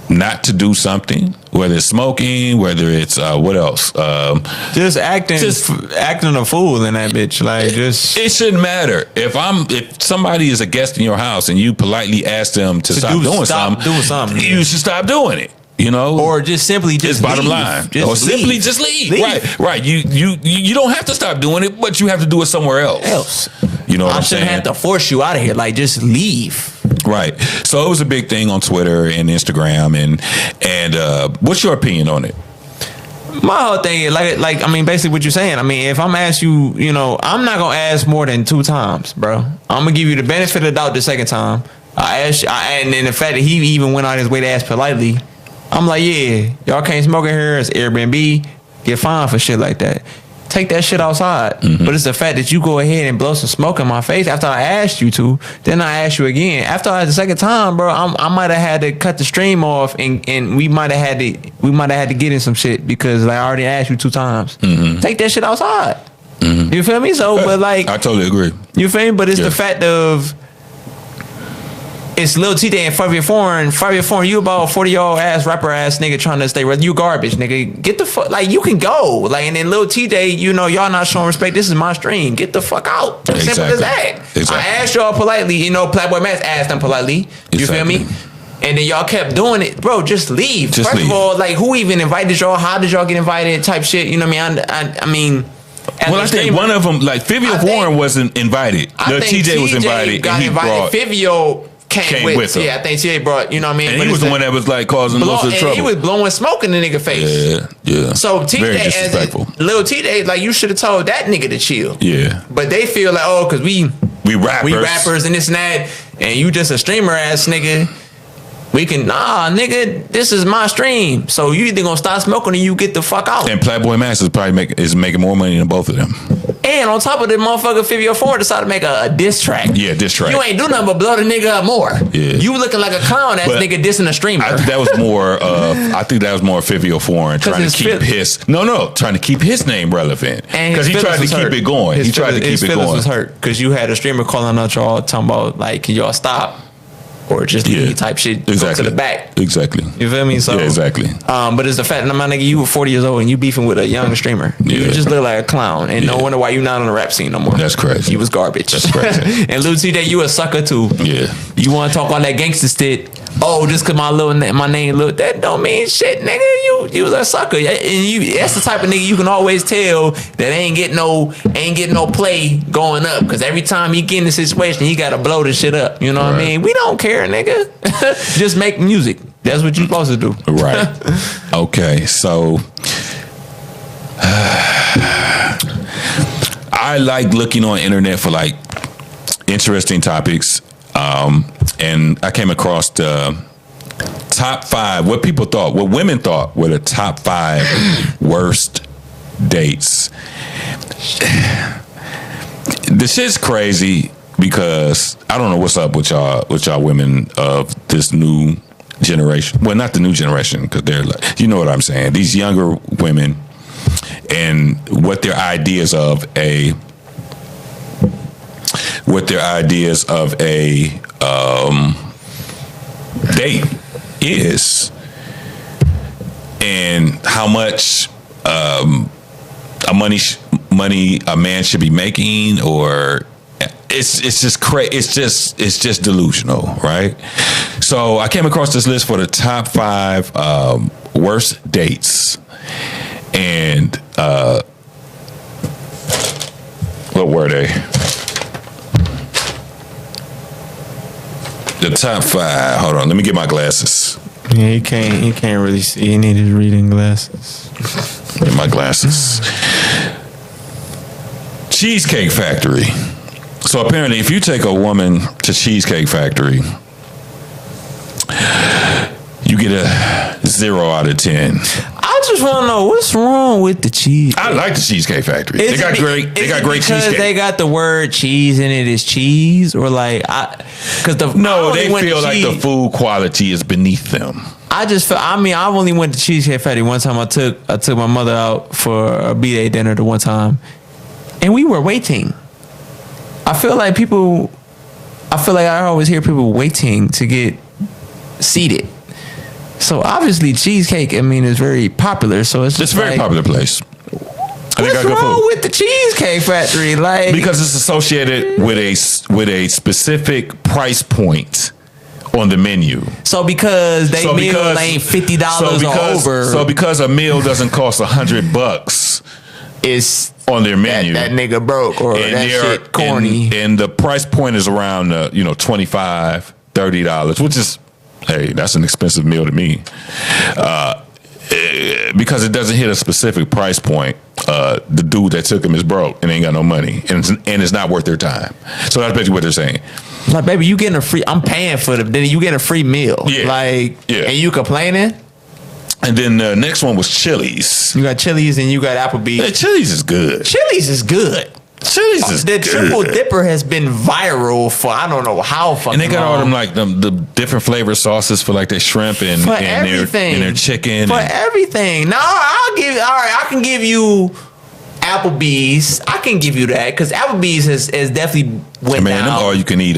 not to do something, whether it's smoking, whether it's what else? Just acting a fool in that bitch. Like, it shouldn't matter if somebody is a guest in your house and you politely ask them to stop doing something. You should stop doing it. Or just simply just bottom leave. line, Simply just leave. Right. You don't have to stop doing it, but you have to do it somewhere else. You know what I'm saying? I shouldn't have to force you out of here. Like, just leave. Right. So it was a big thing on Twitter and Instagram, and what's your opinion on it? My whole thing is like I mean, basically what you're saying. I mean, if I'm asked you, I'm not gonna ask more than 2 times, bro. I'm gonna give you the benefit of the doubt the second time. And then the fact that he even went on his way to ask politely, I'm like, yeah, y'all can't smoke in here. It's Airbnb. Get fined for shit like that. Take that shit outside. Mm-hmm. But it's the fact that you go ahead and blow some smoke in my face after I asked you to, then I asked you again. After the second time, bro, I might have had to cut the stream off, and we might have had to get in some shit because I already asked you 2 times. Mm-hmm. Take that shit outside. Mm-hmm. You feel me? So, but like, I totally agree. You feel me? But it's the fact of, it's Lil TJ and Fivio Foreign. Fivio Foreign, you about 40-year-old ass rapper ass nigga trying to stay. You garbage, nigga. Get the fuck. Like, you can go. Like, and then Lil TJ, y'all not showing respect. This is my stream. Get the fuck out. Simple as that. Exactly. I asked y'all politely. Playboy Max asked them politely. You feel me? And then y'all kept doing it, bro. Just leave. First of all, like, who even invited y'all? How did y'all get invited? Type shit. You know what I mean? I think one of them, like Fivio Foreign, wasn't invited. Lil TJ was invited. Got and he invited. Fivio came with him. Yeah, I think TJ brought, And but he was the one that was like causing most of the trouble. He was blowing smoke in the nigga face. Yeah. So TJ, very disrespectful. Lil TJ, like, you should have told that nigga to chill. Yeah. But they feel like, because we rappers and this and that, and you just a streamer ass nigga. We can, nigga, this is my stream. So you either gonna stop smoking or you get the fuck out. And Playboy Max is probably making more money than both of them. And on top of the motherfucker, Fivio Foreign decided to make a diss track. Yeah, diss track. You ain't do nothing but blow the nigga up more. Yeah. You looking like a clown ass nigga dissing a streamer. I think that was more Fivio Foreign trying to keep his name relevant. Because he tried to keep it going. His feelings was hurt because you had a streamer calling out y'all talking about, like, can y'all stop? Or just leave type shit. Exactly. Go to the back. Exactly. You feel me? So, yeah, exactly. But it's the fact that my nigga, you were 40 years old and you beefing with a young streamer. Yeah. You just look like a clown. And no wonder why you not on the rap scene no more. That's crazy. You was garbage. That's crazy. And Lil TJ, you a sucker too. Yeah. You want to talk all that gangster shit. Oh, just cause my name Lil, that don't mean shit, nigga. You was a sucker. And that's the type of nigga you can always tell that ain't get no play going up. Cause every time he get in the situation, he gotta blow this shit up. You know what I mean? We don't care, nigga. Just make music. That's what you're supposed to do. Right. Okay. So I like looking on internet for like interesting topics. And I came across the top 5, what women thought were the top 5 worst dates. The shit's crazy because I don't know what's up with y'all women of this new generation. Well, not the new generation, because they're like, you know what I'm saying. These younger women and what their ideas of a date is, and how much money a man should be making, or it's just crazy. It's just delusional, right? So I came across this list for the top 5 worst dates, and what were they? The top 5. Hold on, let me get my glasses. Yeah, he can't really see. He need his reading glasses. Get my glasses. Cheesecake Factory. So apparently, if you take a woman to Cheesecake Factory, you get a 0 out of 10. I just want to know what's wrong with the cheese. I like the Cheesecake Factory. They got great because cheesecake. They got the word cheese in it is cheese, or like because they feel like the food quality is beneath them. I just feel. I mean, I only went to Cheesecake Factory one time. I took my mother out for a B-Day dinner the one time, and we were waiting. I feel like I always hear people waiting to get seated. So obviously cheesecake, I mean, is very popular. So it's just a very popular place. What's wrong with the Cheesecake Factory? Like, because it's associated with a specific price point on the menu. So because they meal ain't $50 or over. So because a meal doesn't cost $100, it's on their menu. That nigga broke, or that shit corny. And the price point is around $25, $30, which is, hey, that's an expensive meal to me. Because it doesn't hit a specific price point, the dude that took him is broke and ain't got no money, and it's not worth their time. So that's basically what they're saying. Like, baby, you getting a free? I'm paying for them. Then you getting a free meal. Yeah. And you complaining? And then the next one was Chili's. You got Chili's and you got Applebee's. Yeah, Chili's is good. Chili's is good. The Triple Dipper has been viral for I don't know how fucking long. And they got all them like the different flavor sauces for like their shrimp and their chicken. For everything. No, I can give you Applebee's. I can give you that because Applebee's has definitely went down. Them all you can eat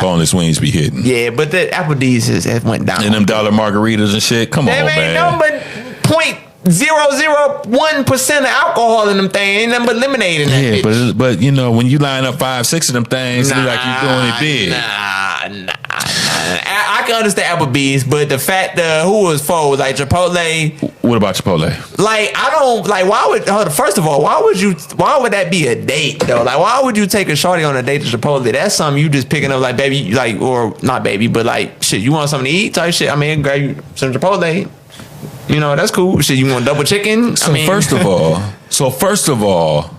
boneless wings be hitting. Yeah, but the Applebee's has went down. And them dollar margaritas and shit. Come on, man. No, but 0.001% of alcohol in them things. Ain't nothing but lemonade in that bitch. But when you line up 5-6 of them things, it look like you're doing it big. Nah. I can understand Applebee's, but the fact who was for like Chipotle. What about Chipotle? Like, I don't like. Why would first of all, why would that be a date though? Like, why would you take a shorty on a date to Chipotle? That's something you just picking up like baby, like, or not baby, but like shit. You want something to eat type shit? I mean, grab you some Chipotle. That's cool. Shit, you want double chicken? First of all,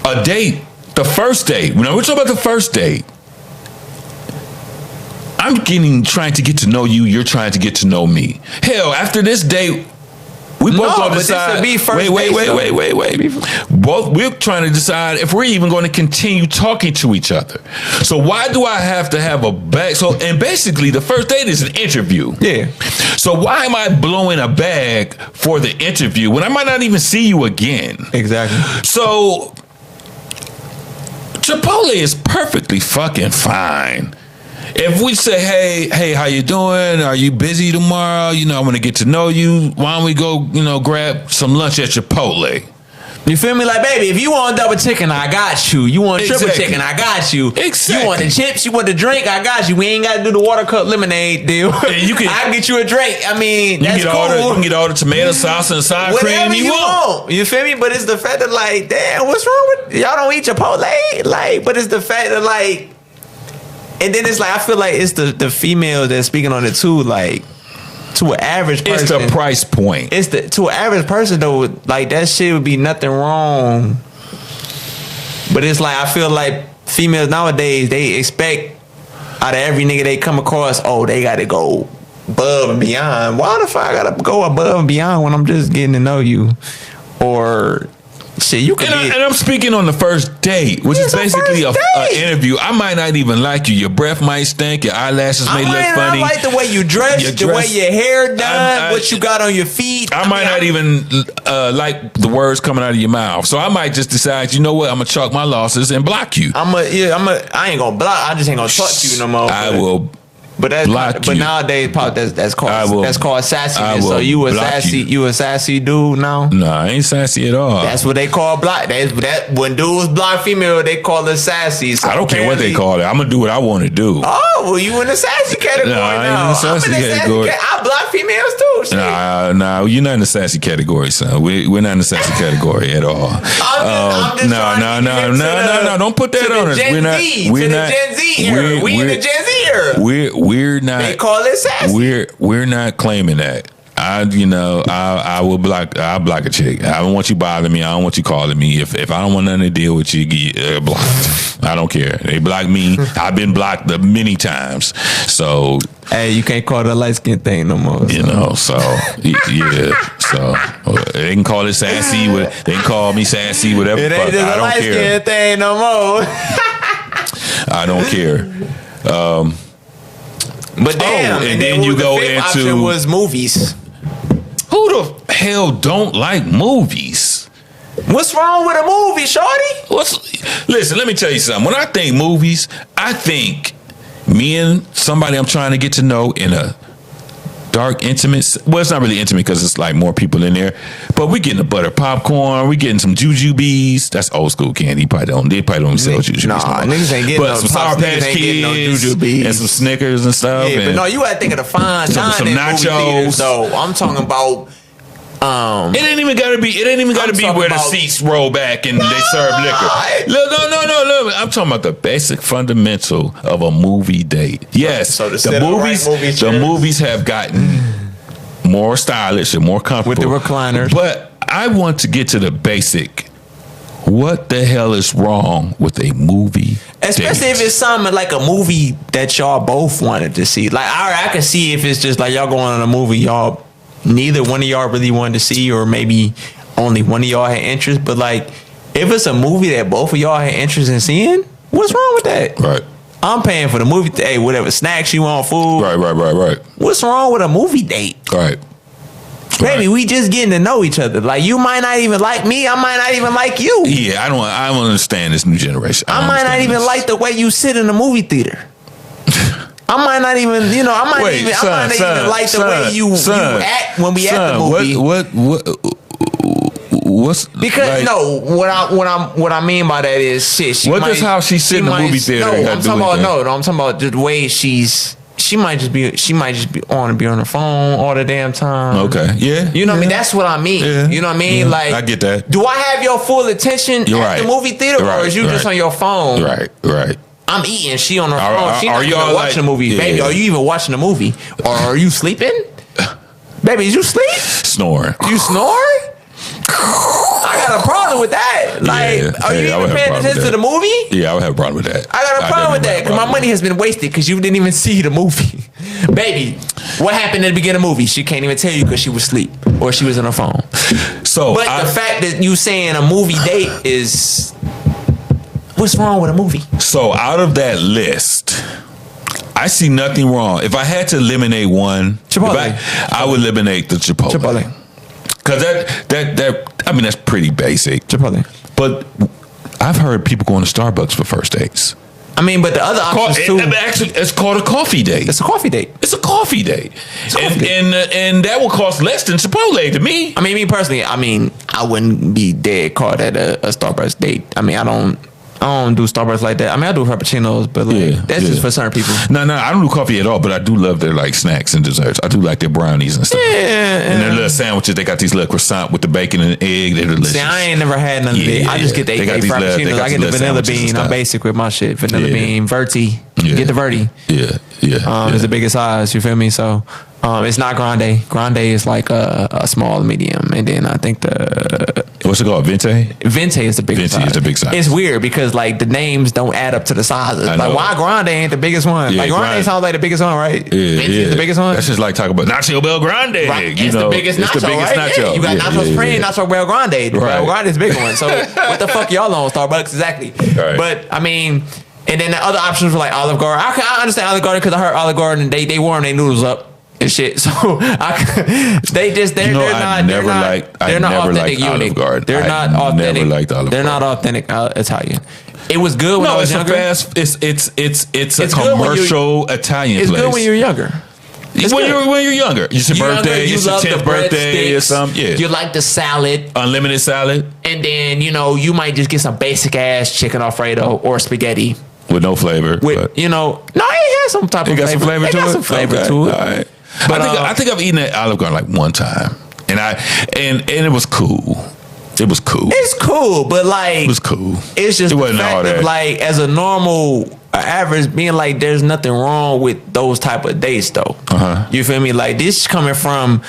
a date. The first date. Now we're talking about the first date. I'm trying to get to know you. You're trying to get to know me. Hell, after this date, we both gonna decide. Wait. We're trying to decide if we're even going to continue talking to each other. So why do I have to have a bag? And basically, the first date is an interview. Yeah. So why am I blowing a bag for the interview when I might not even see you again? Exactly. So Chipotle is perfectly fucking fine. If we say, hey, how you doing? Are you busy tomorrow? I want to get to know you. Why don't we go, grab some lunch at Chipotle? You feel me? Like, baby, if you want double chicken, I got you. You want triple chicken, I got you. Exactly. You want the chips, you want the drink, I got you. We ain't got to do the water cup lemonade deal. I can get you a drink. I mean, that's cool. You can get all the tomato sauce and sour cream you want. You feel me? But it's the fact that, like, damn, what's wrong with y'all don't eat Chipotle? Like, but it's the fact that, like, and then it's like, I feel like it's the females that's speaking on it too, like, to an average person. It's the price point. To an average person though, like, that shit would be nothing wrong. But it's like, I feel like females nowadays, they expect out of every nigga they come across, they gotta go above and beyond. Why the fuck I gotta go above and beyond when I'm just getting to know you? Or shit, you can. And I'm speaking on the first date, which is basically an interview. I might not even like you. Your breath might stink. Your eyelashes may look funny. I like the way you dress, the way your hair done, what you got on your feet. I might not even like the words coming out of your mouth. So I might just decide, you know what? I'm gonna chalk my losses and block you. I ain't gonna block. I just ain't gonna talk to you no more. I will But block you. Nowadays, that's called sassiness. So you a sassy dude now? No, I ain't sassy at all. That's what they call block. When dudes block female, they call it sassy. So I don't care what they call it. I'm gonna do what I want to do. Oh, well, you in the sassy category now. I ain't in the sassy category. I block females too. Shit. Nah, you're not in the sassy category, son. We're not in the sassy category at all. No. Don't put that on us. We're not. Gen Z era. We in the Gen Z era. We're not. They call it sassy. We're not claiming that. I'll block a chick. I don't want you bothering me. I don't want you calling me. If I don't want nothing to deal with you, get blocked. I don't care. They block me. I've been blocked many times. So hey, you can't call it a light skin thing no more. You know, so yeah. So they can call it sassy. They can call me sassy. Whatever. It ain't just a light skin thing no more. I don't care. But damn, and then you go into option was movies. Who the hell don't like movies? What's wrong with a movie, shorty? Listen, let me tell you something. When I think movies, I think me and somebody I'm trying to get to know in a dark, intimate. Well, it's not really intimate because it's like more people in there. But we getting a butter popcorn. We getting some jujubes. That's old school candy. They probably don't even sell jujubes. Nah, niggas ain't getting some Sour Patch Kids and some Snickers and stuff. Yeah, but no, you gotta think of the fine dining nachos. Though I'm talking about. It ain't even gotta be. It ain't even gotta be where the seats roll back and they serve liquor. No. I'm talking about the basic fundamental of a movie date. Yes, so the movies have gotten more stylish and more comfortable with the recliners. But I want to get to the basic. What the hell is wrong with a movie? Especially if it's something like a movie that y'all both wanted to see. Like I can see if it's just like y'all going on a movie y'all. Neither one of y'all really wanted to see, or maybe only one of y'all had interest. But like, if it's a movie that both of y'all had interest in seeing, what's wrong with that? Right. I'm paying for the movie. Hey, whatever snacks you want, food. Right. What's wrong with a movie date? Right. Baby, we just getting to know each other. Like you might not even like me. I might not even like you. Yeah, I don't understand this new generation. I might not even like the way you sit in the movie theater. I might not even, I might not even like the way you act when we at the movie. What's because like, what I mean by that is shit. Does how she sit in the movie theater? I'm talking about the way she might just be on her phone all the damn time. Okay, yeah, you know what I mean. That's what I mean. Yeah. You know what I mean. Yeah. Like I get that. Do I have your full attention at the movie theater, or is you just on your phone? Right. I'm eating. She on her phone. She not even watching a movie. Yeah. Baby, are you even watching a movie? Or are you sleeping? Baby, is you sleep? Snoring. You snoring? I got a problem with that. Like, are you even paying attention to the movie? Yeah, I would have a problem with that. I got a problem with that because my money has been wasted because you didn't even see the movie. Baby, what happened at the beginning of the movie? She can't even tell you because she was asleep or she was on her phone. But the fact that you saying a movie date is... What's wrong with a movie? So out of that list, I see nothing wrong. If I had to eliminate one, I would eliminate the Chipotle. Because that's pretty basic. Chipotle. But I've heard people going to Starbucks for first dates. I mean, but the other options too. Actually, it's called a coffee date. It's a coffee date. And that will cost less than Chipotle to me. I mean, me personally, I wouldn't be dead caught at a Starbucks date. I mean, I don't do Starbucks like that. I mean, I do frappuccinos, but that's just for certain people. No, I don't do coffee at all, but I do love their like snacks and desserts. I do like their brownies and stuff. Yeah. And their little sandwiches. They got these little croissant with the bacon and egg. They're delicious. See, I ain't never had none of that. I just get the frappuccinos. I get the vanilla bean. I'm basic with my shit. Vanilla bean, Verti. Get the Verti. Yeah. It's the biggest size. You feel me? So. It's not grande. Grande is like a small, medium, and then I think what's it called? Venti. Venti is the biggest. Venti is the big size. It's weird because like the names don't add up to the sizes. Like why Grande ain't the biggest one? Like Grande sounds like the biggest one, right? Yeah, Venti is the biggest one. That's just like talking about Nacho Bel Grande. Right. It's the biggest nacho, right? Yeah. You got Nacho Supreme, Nacho Bel Grande. Bel Grande is the big one. So what the fuck y'all on Starbucks exactly? Right. But I mean, and then the other options were like Olive Garden. I understand Olive Garden because I heard Olive Garden and they warm their noodles up. And shit, so they're not authentic unit. They're not authentic. They're not authentic Italian. It was good when I was younger. It's a commercial Italian place. It's good when you're younger. When you're younger, it's your birthday, it's your 10th birthday or something. Yeah. You like the salad, unlimited salad, and then you might just get some basic ass chicken Alfredo or spaghetti with no flavor. No, it has some type of flavor. Some flavor to it. Some flavor to it. All right. But I think I've eaten at Olive Garden like one time, and it was cool. It was cool. It's cool, but like it was cool. It's just it wasn't all that. Like as a normal average being, like there's nothing wrong with those type of dates though. You feel me? Like this is coming from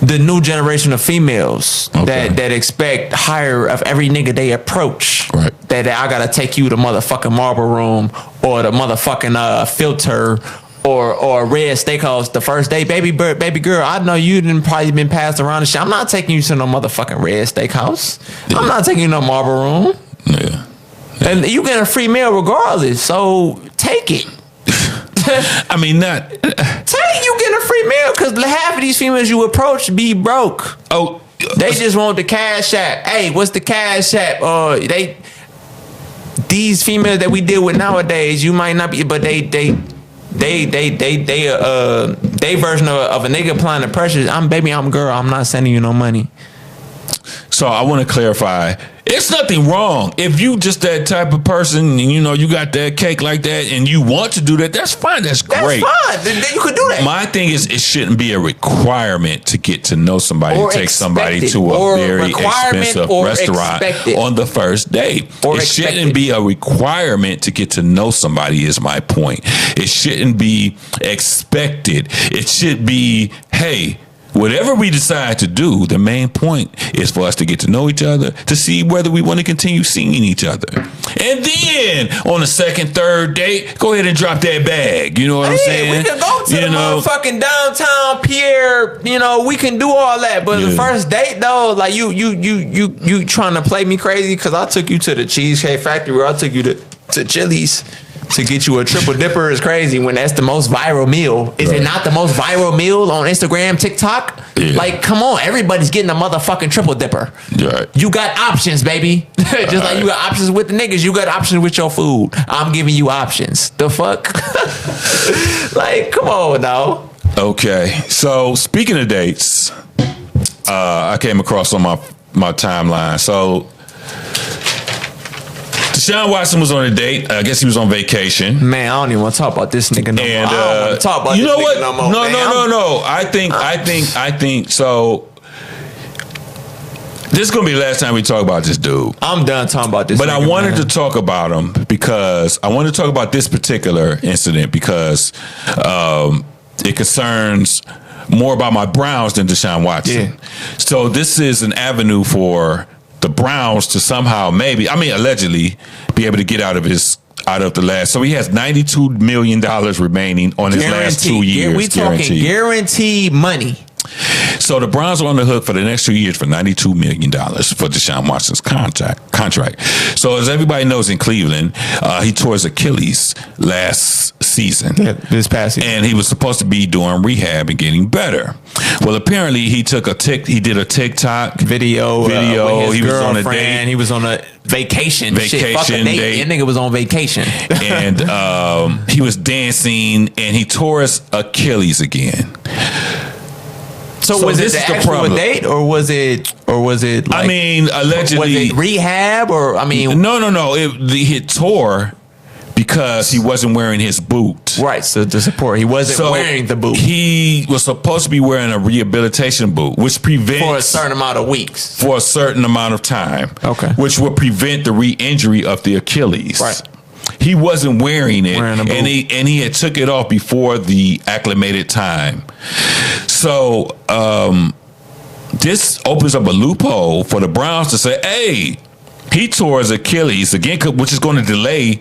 the new generation of females that expect higher of every nigga they approach. Right. That I gotta take you to motherfucking Marble Room or the motherfucking Filter. Or Red Steakhouse the first day, baby girl. I know you didn't probably been passed around and shit. I'm not taking you to no motherfucking Red Steakhouse. Yeah. I'm not taking you to no Marble Room. Yeah. And you get a free meal regardless, so take it. I mean, not you get a free meal because half of these females you approach be broke. Oh, they just want the cash app. Hey, what's the cash app? These females that we deal with nowadays, you might not be, but they version of a nigga applying the pressure. I'm girl. I'm not sending you no money. So I want to clarify. It's nothing wrong if you just that type of person and you got that cake like that and you want to do that. That's fine. That's great. That's fine. Then you could do that. My thing is, it shouldn't be a requirement to get to know somebody, to take somebody to a very expensive restaurant on the first date. It shouldn't be a requirement to get to know somebody. Is my point. It shouldn't be expected. It should be, hey, whatever we decide to do, the main point is for us to get to know each other, to see whether we want to continue seeing each other. And then on the second, third date, go ahead and drop that bag. You know what I'm saying? We can go to the motherfucking downtown pier. We can do all that. But the first date though, like you trying to play me crazy because I took you to the Cheesecake Factory or I took you to Chili's. To get you a triple dipper is crazy when that's the most viral meal. Is it not the most viral meal on Instagram, TikTok? Yeah. Like, come on, everybody's getting a motherfucking triple dipper. Right. You got options, baby. Just like you got options with the niggas, you got options with your food. I'm giving you options. The fuck? Like, come on now. Okay, so speaking of dates, I came across on my timeline. So Deshaun Watson was on a date. I guess he was on vacation. Man, I don't even want to talk about this nigga no more. And, I don't want to talk about this nigga no more. No. I think so. This is going to be the last time we talk about this dude. I'm done talking about this. But I wanted to talk about him because I wanted to talk about this particular incident because it concerns more about my Browns than Deshaun Watson. Yeah. So this is an avenue for the Browns to somehow allegedly be able to get out of the last. So he has $92 million remaining on his last 2 years. We talking guaranteed money. So the Browns are on the hook for the next 2 years for $92 million for Deshaun Watson's contract. So as everybody knows in Cleveland, he tore his Achilles last season. Yeah, this past season. And he was supposed to be doing rehab and getting better. Well, apparently he did a TikTok video. He was on a date. He was on a vacation date. That nigga was on vacation. And he was dancing and he tore his Achilles again. So was it the actual date, or was it? Like, allegedly, was it rehab, or No. He tore because he wasn't wearing his boot. Right. So to support, he wasn't wearing the boot. He was supposed to be wearing a rehabilitation boot, which prevents for a certain amount of weeks, for a certain amount of time. Okay. Which will prevent the re-injury of the Achilles. Right. He wasn't wearing it, and he had took it off before the acclimated time. So this opens up a loophole for the Browns to say, "Hey, he tore his Achilles again," which is going to delay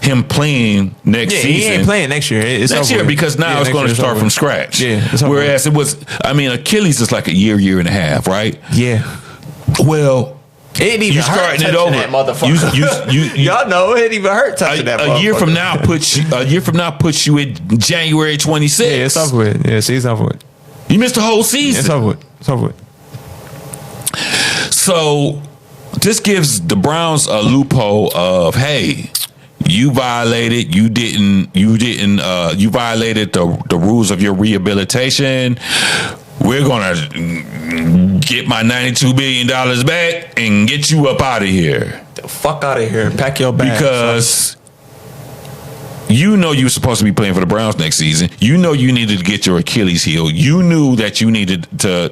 him playing next season. He ain't playing next year. It's next year because now it's going to start from scratch. Yeah. Whereas it was, Achilles is like a year and a half, right? Yeah. Well. It didn't even hurt touching that motherfucker. Y'all know it didn't even hurt touching that motherfucker. A year from now puts you in January 26th. Yeah, it's over with. Yeah, see, it's over with. You missed the whole season. It's over with. So this gives the Browns a loophole of, hey, you violated the rules of your rehabilitation. We're gonna get my $92 billion back and get you up out of here. The fuck out of here. Pack your bags. Because you know you're supposed to be playing for the Browns next season. You know you needed to get your Achilles healed. You knew that you needed to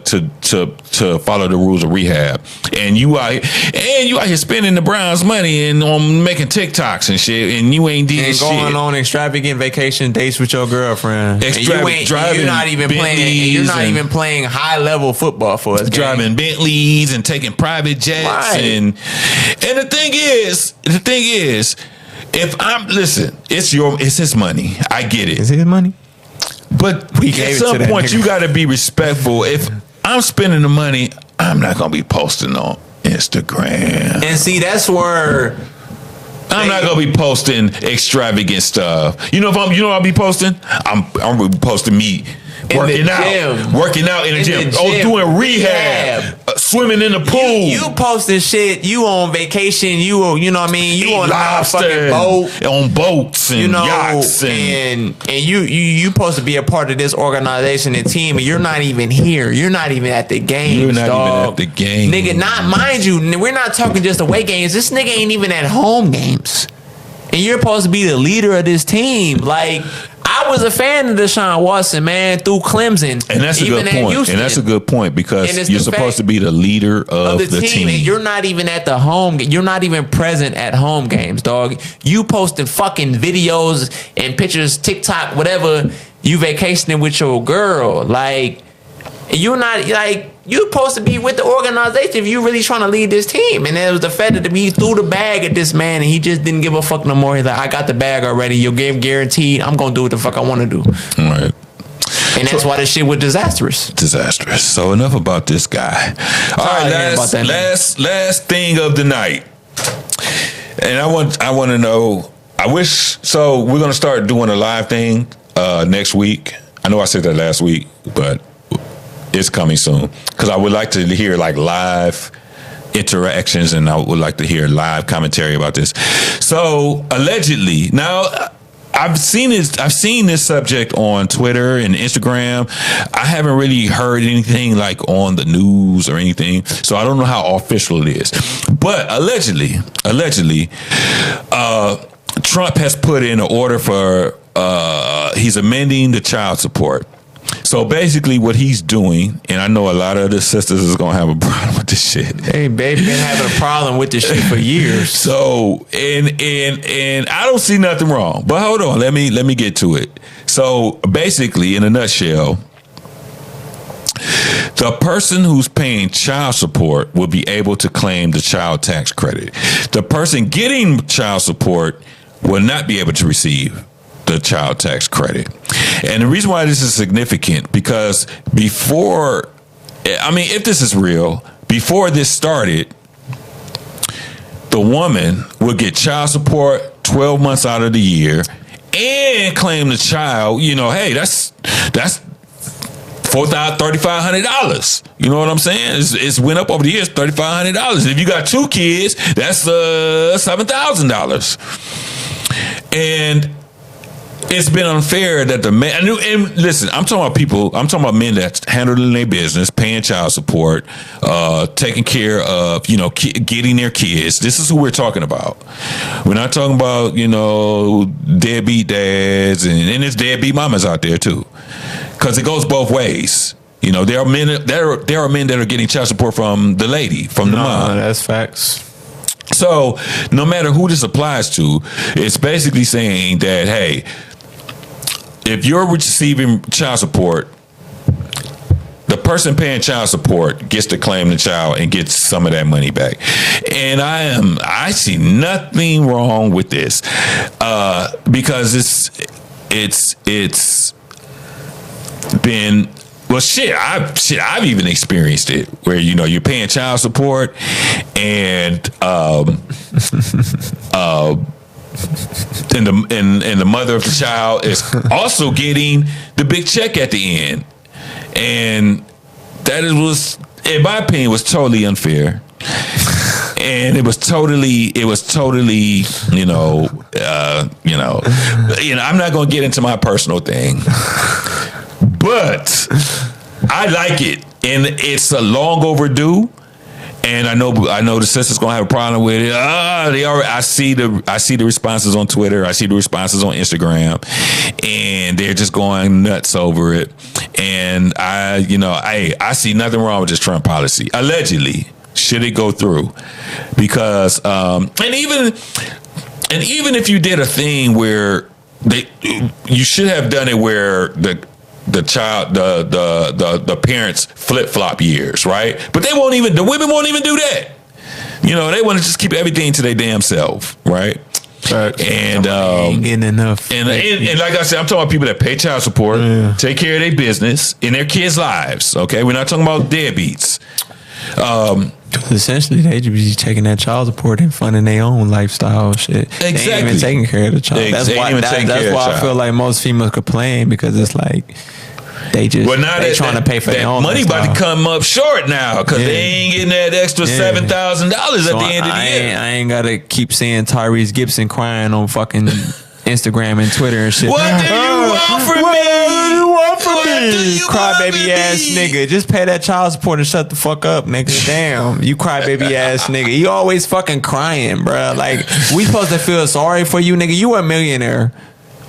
follow the rules of rehab. And you out here spending the Browns' money and on making TikToks and shit, and you ain't did shit. And going on extravagant vacation dates with your girlfriend. You're not even playing high level football for us. Driving Bentleys and taking private jets. Right. And the thing is, it's his money. I get it. Is it his money? But at some point, you got to be respectful. If I'm spending the money, I'm not going to be posting on Instagram. And see, that's where I'm not going to be posting extravagant stuff. You know I'll be posting? I'm going to be posting me working out in the gym. Doing rehab. Swimming in the pool. You posting shit. You on vacation. You know what I mean? You on a fucking boat. On boats and yachts. And you supposed to be a part of this organization and team, and you're not even here. You're not even at the games, You're not even at the game. Nigga, mind you, we're not talking just away games. This nigga ain't even at home games. And you're supposed to be the leader of this team. Like, I was a fan of Deshaun Watson, man, through Clemson. And that's a good point. And that's a good point because you're supposed to be the leader of the team. And you're not even at the home. You're not even present at home games, dog. You posting fucking videos and pictures, TikTok, whatever. You vacationing with your girl. Like, you're not, like, you're supposed to be with the organization if you really trying to lead this team. And it was the fact that he threw the bag at this man and he just didn't give a fuck no more. He's like, I got the bag already. Your game guaranteed. I'm going to do what the fuck I want to do. All right. And that's why this shit was disastrous. So enough about this guy. All right, last thing of the night. And I want to know, so we're going to start doing a live thing next week. I know I said that last week, but it's coming soon because I would like to hear like live interactions and I would like to hear live commentary about this. So allegedly, now I've seen this subject on Twitter and Instagram. I haven't really heard anything like on the news or anything, so I don't know how official it is. But allegedly, Trump has put in an order for he's amending the child support. So basically what he's doing, and I know a lot of the sisters is going to have a problem with this shit. Hey, baby, been having a problem with this shit for years. So, and I don't see nothing wrong. But hold on, let me get to it. So basically, in a nutshell, the person who's paying child support will be able to claim the child tax credit. The person getting child support will not be able to receive the child tax credit. And the reason why this is significant, because if this is real, before this started, the woman would get child support 12 months out of the year and claim the child, hey, that's $3,500. You know what I'm saying? It's went up over the years, $3,500. If you got 2 kids, that's $7,000. And it's been unfair that the man, and listen, I'm talking about men that's handling their business, paying child support, taking care of, getting their kids. This is who we're talking about. We're not talking about, deadbeat dads and there's deadbeat mamas out there too. Because it goes both ways. There are men that are getting child support from the lady, from the mom. That's facts. So no matter who this applies to, it's basically saying that, hey, if you're receiving child support, the person paying child support gets to claim the child and gets some of that money back. And I see nothing wrong with this because it's been. Well, I've even experienced it where you're paying child support and and the mother of the child is also getting the big check at the end, and that was, in my opinion, was totally unfair. And it was totally, I'm not going to get into my personal thing, but I like it, and it's a long overdue. And I know the sister's gonna have a problem with it. I see the responses on Twitter. I see the responses on Instagram, and they're just going nuts over it. And I see nothing wrong with this Trump policy. Allegedly, should it go through? Because and even if you did a thing where you should have done it where the child, the parents flip-flop years, right? But the women won't even do that. They want to just keep everything to their damn self, right? And ain't getting enough. And like I said, I'm talking about people that pay child support, take care of their business in their kids' lives. Okay, we're not talking about deadbeats. Essentially, they just be taking that child support and funding their own lifestyle shit. Exactly. They ain't even taking care of the child. That's why I feel like most females complain, because it's like they trying to pay for their own money lifestyle. about to come up short now, because they ain't getting that extra $7,000 at the end of the year. I ain't gotta keep seeing Tyrese Gibson crying on fucking Instagram and Twitter and shit. What do you want from me? Crybaby ass nigga. Just pay that child support and shut the fuck up, nigga. Damn, you crybaby ass nigga. You always fucking crying, bro. Like, we supposed to feel sorry for you, nigga. You a millionaire.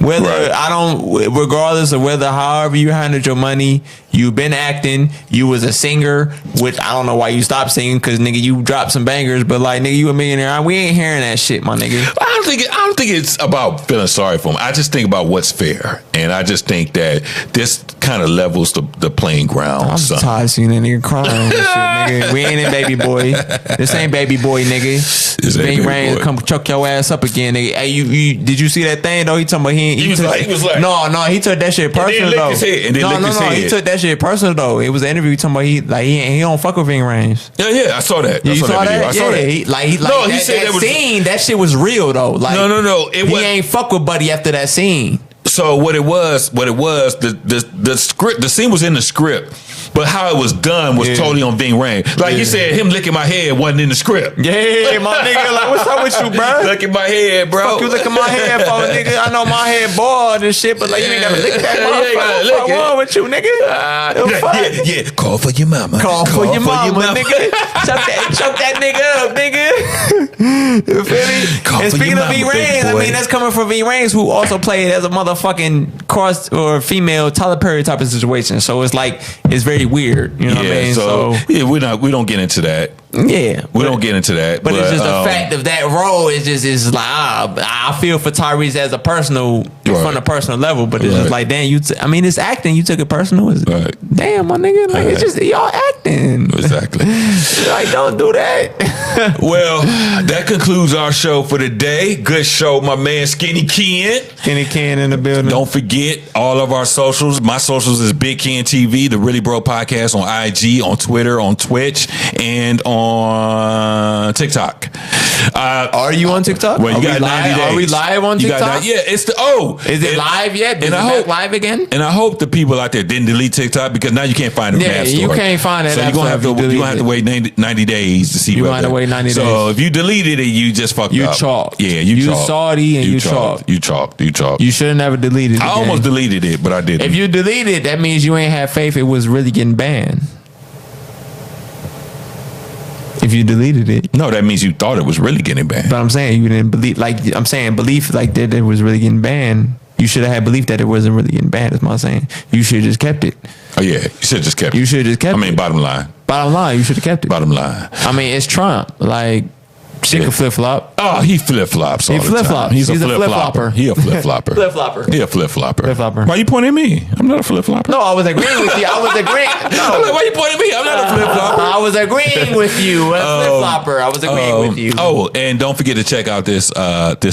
Regardless of however you handled your money, you've been acting. You was a singer, which I don't know why you stopped singing, because nigga, you dropped some bangers. But like, nigga, you a millionaire. We ain't hearing that shit, my nigga. I don't think it's about feeling sorry for him. I just think about what's fair, and I just think that this kind of levels the playing ground. I'm tired of seeing that nigga crying and shit, nigga. We ain't in Baby Boy. This ain't Baby Boy, nigga. Big Rain come chuck your ass up again, nigga. Hey, you did you see that thing though? He talking about he was like no, he took that shit personal though. He took that shit personal though. It was an interview talking about he don't fuck with Ving Rhames. Yeah, I saw that. You saw that? I saw that. He said that scene. That shit was real though. Like, no. He ain't fuck with Buddy after that scene. So what it was, the script, the scene was in the script, but how it was done was totally on Ving Rhames. Like you said, him licking my head wasn't in the script. Yeah, my nigga, like, what's up with you, bro? Licking my head, bro. Fuck you licking my head for, nigga. I know my head bald and shit, but like, you ain't gotta lick that motherfucker. What's wrong with you, nigga? Yeah. Call for your mama. Call for your mama, nigga. Choke that nigga up, nigga. You feel me? And speaking of Ving Rhames, I mean, that's coming from Ving Rhames, who also played as a motherfucking cross or female Tyler Perry type of situation. So it's like, it's very weird. You know what I mean? So we don't get into that. Yeah, we don't get into that. But it's just the fact of that role. It's like I feel for Tyrese as a personal, from a personal level. But it's just like, damn, it's acting. You took it personal. Damn, my nigga, like it's just y'all acting. Exactly. Like, don't do that. Well, that concludes our show for today. Good show, my man Skinny Ken. Skinny Ken in the building. Don't forget all of our socials. My socials is Big Ken TV, the Really Bro Podcast on IG, on Twitter, on Twitch, and on TikTok. Are you on TikTok? Well, you got 90 days. Are we live on TikTok? It's Is it live yet? Is it live again? And I hope the people out there didn't delete TikTok, because now you can't find it. Yeah, you can't find it. So you're gonna have to wait 90 days to see. You're gonna have to wait 90 days. So if you deleted it, you just fucked up. You chalked. Yeah, you chalked. Salty and you chalked. You chalked. You should have never deleted it. I almost deleted it, but I didn't. If you deleted it, that means you ain't have faith it was really getting banned. If you deleted it. No, that means you thought it was really getting banned. But I'm saying you didn't believe, belief like that it was really getting banned. You should have had belief that it wasn't really getting banned, is what I'm saying. You should have just kept it. Oh yeah, you should have just kept it. You should have just kept it. Bottom line. Bottom line, you should have kept it. Bottom line. I mean, it's Trump. Like, shit can flip flop. Oh, he flip flops all the time. Flip-flops. He's a flip flopper. He a flip flopper. Flip flopper. He a flip flopper. Flip flopper. Why you pointing at me? I'm not a flip flopper. No, I was agreeing with you. No. I'm like, why you pointing at me? I'm not a flip flopper. I was agreeing with you. Flip flopper. I was agreeing with you. Oh, and don't forget to check out this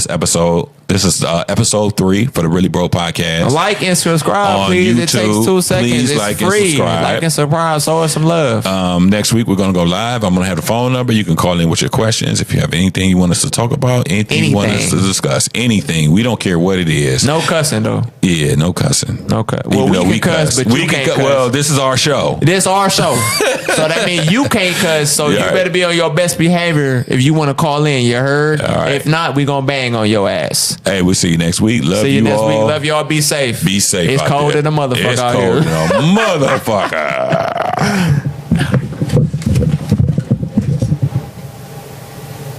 episode This is episode 3 for the Really Bro podcast. Like and subscribe, on please. YouTube. It takes 2 seconds. Please it's like free. and subscribe. Like and subscribe. Show us some love. Next week we're gonna go live. I'm gonna have the phone number. You can call in with your questions if you have anything you want us to talk about, anything you want us to discuss, anything. We don't care what it is. No cussing though. Yeah, no cussing. No cuss. Well, we can cuss, but you can't cuss. Well, this is our show. This our show. So that means you can't cuss. So you better be on your best behavior if you want to call in. You heard? All right. If not, we gonna bang on your ass. Hey, we'll see you next week. Love you all. Love y'all. Be safe. Be safe. It's cold in the motherfucker It's out cold here. in the motherfucker.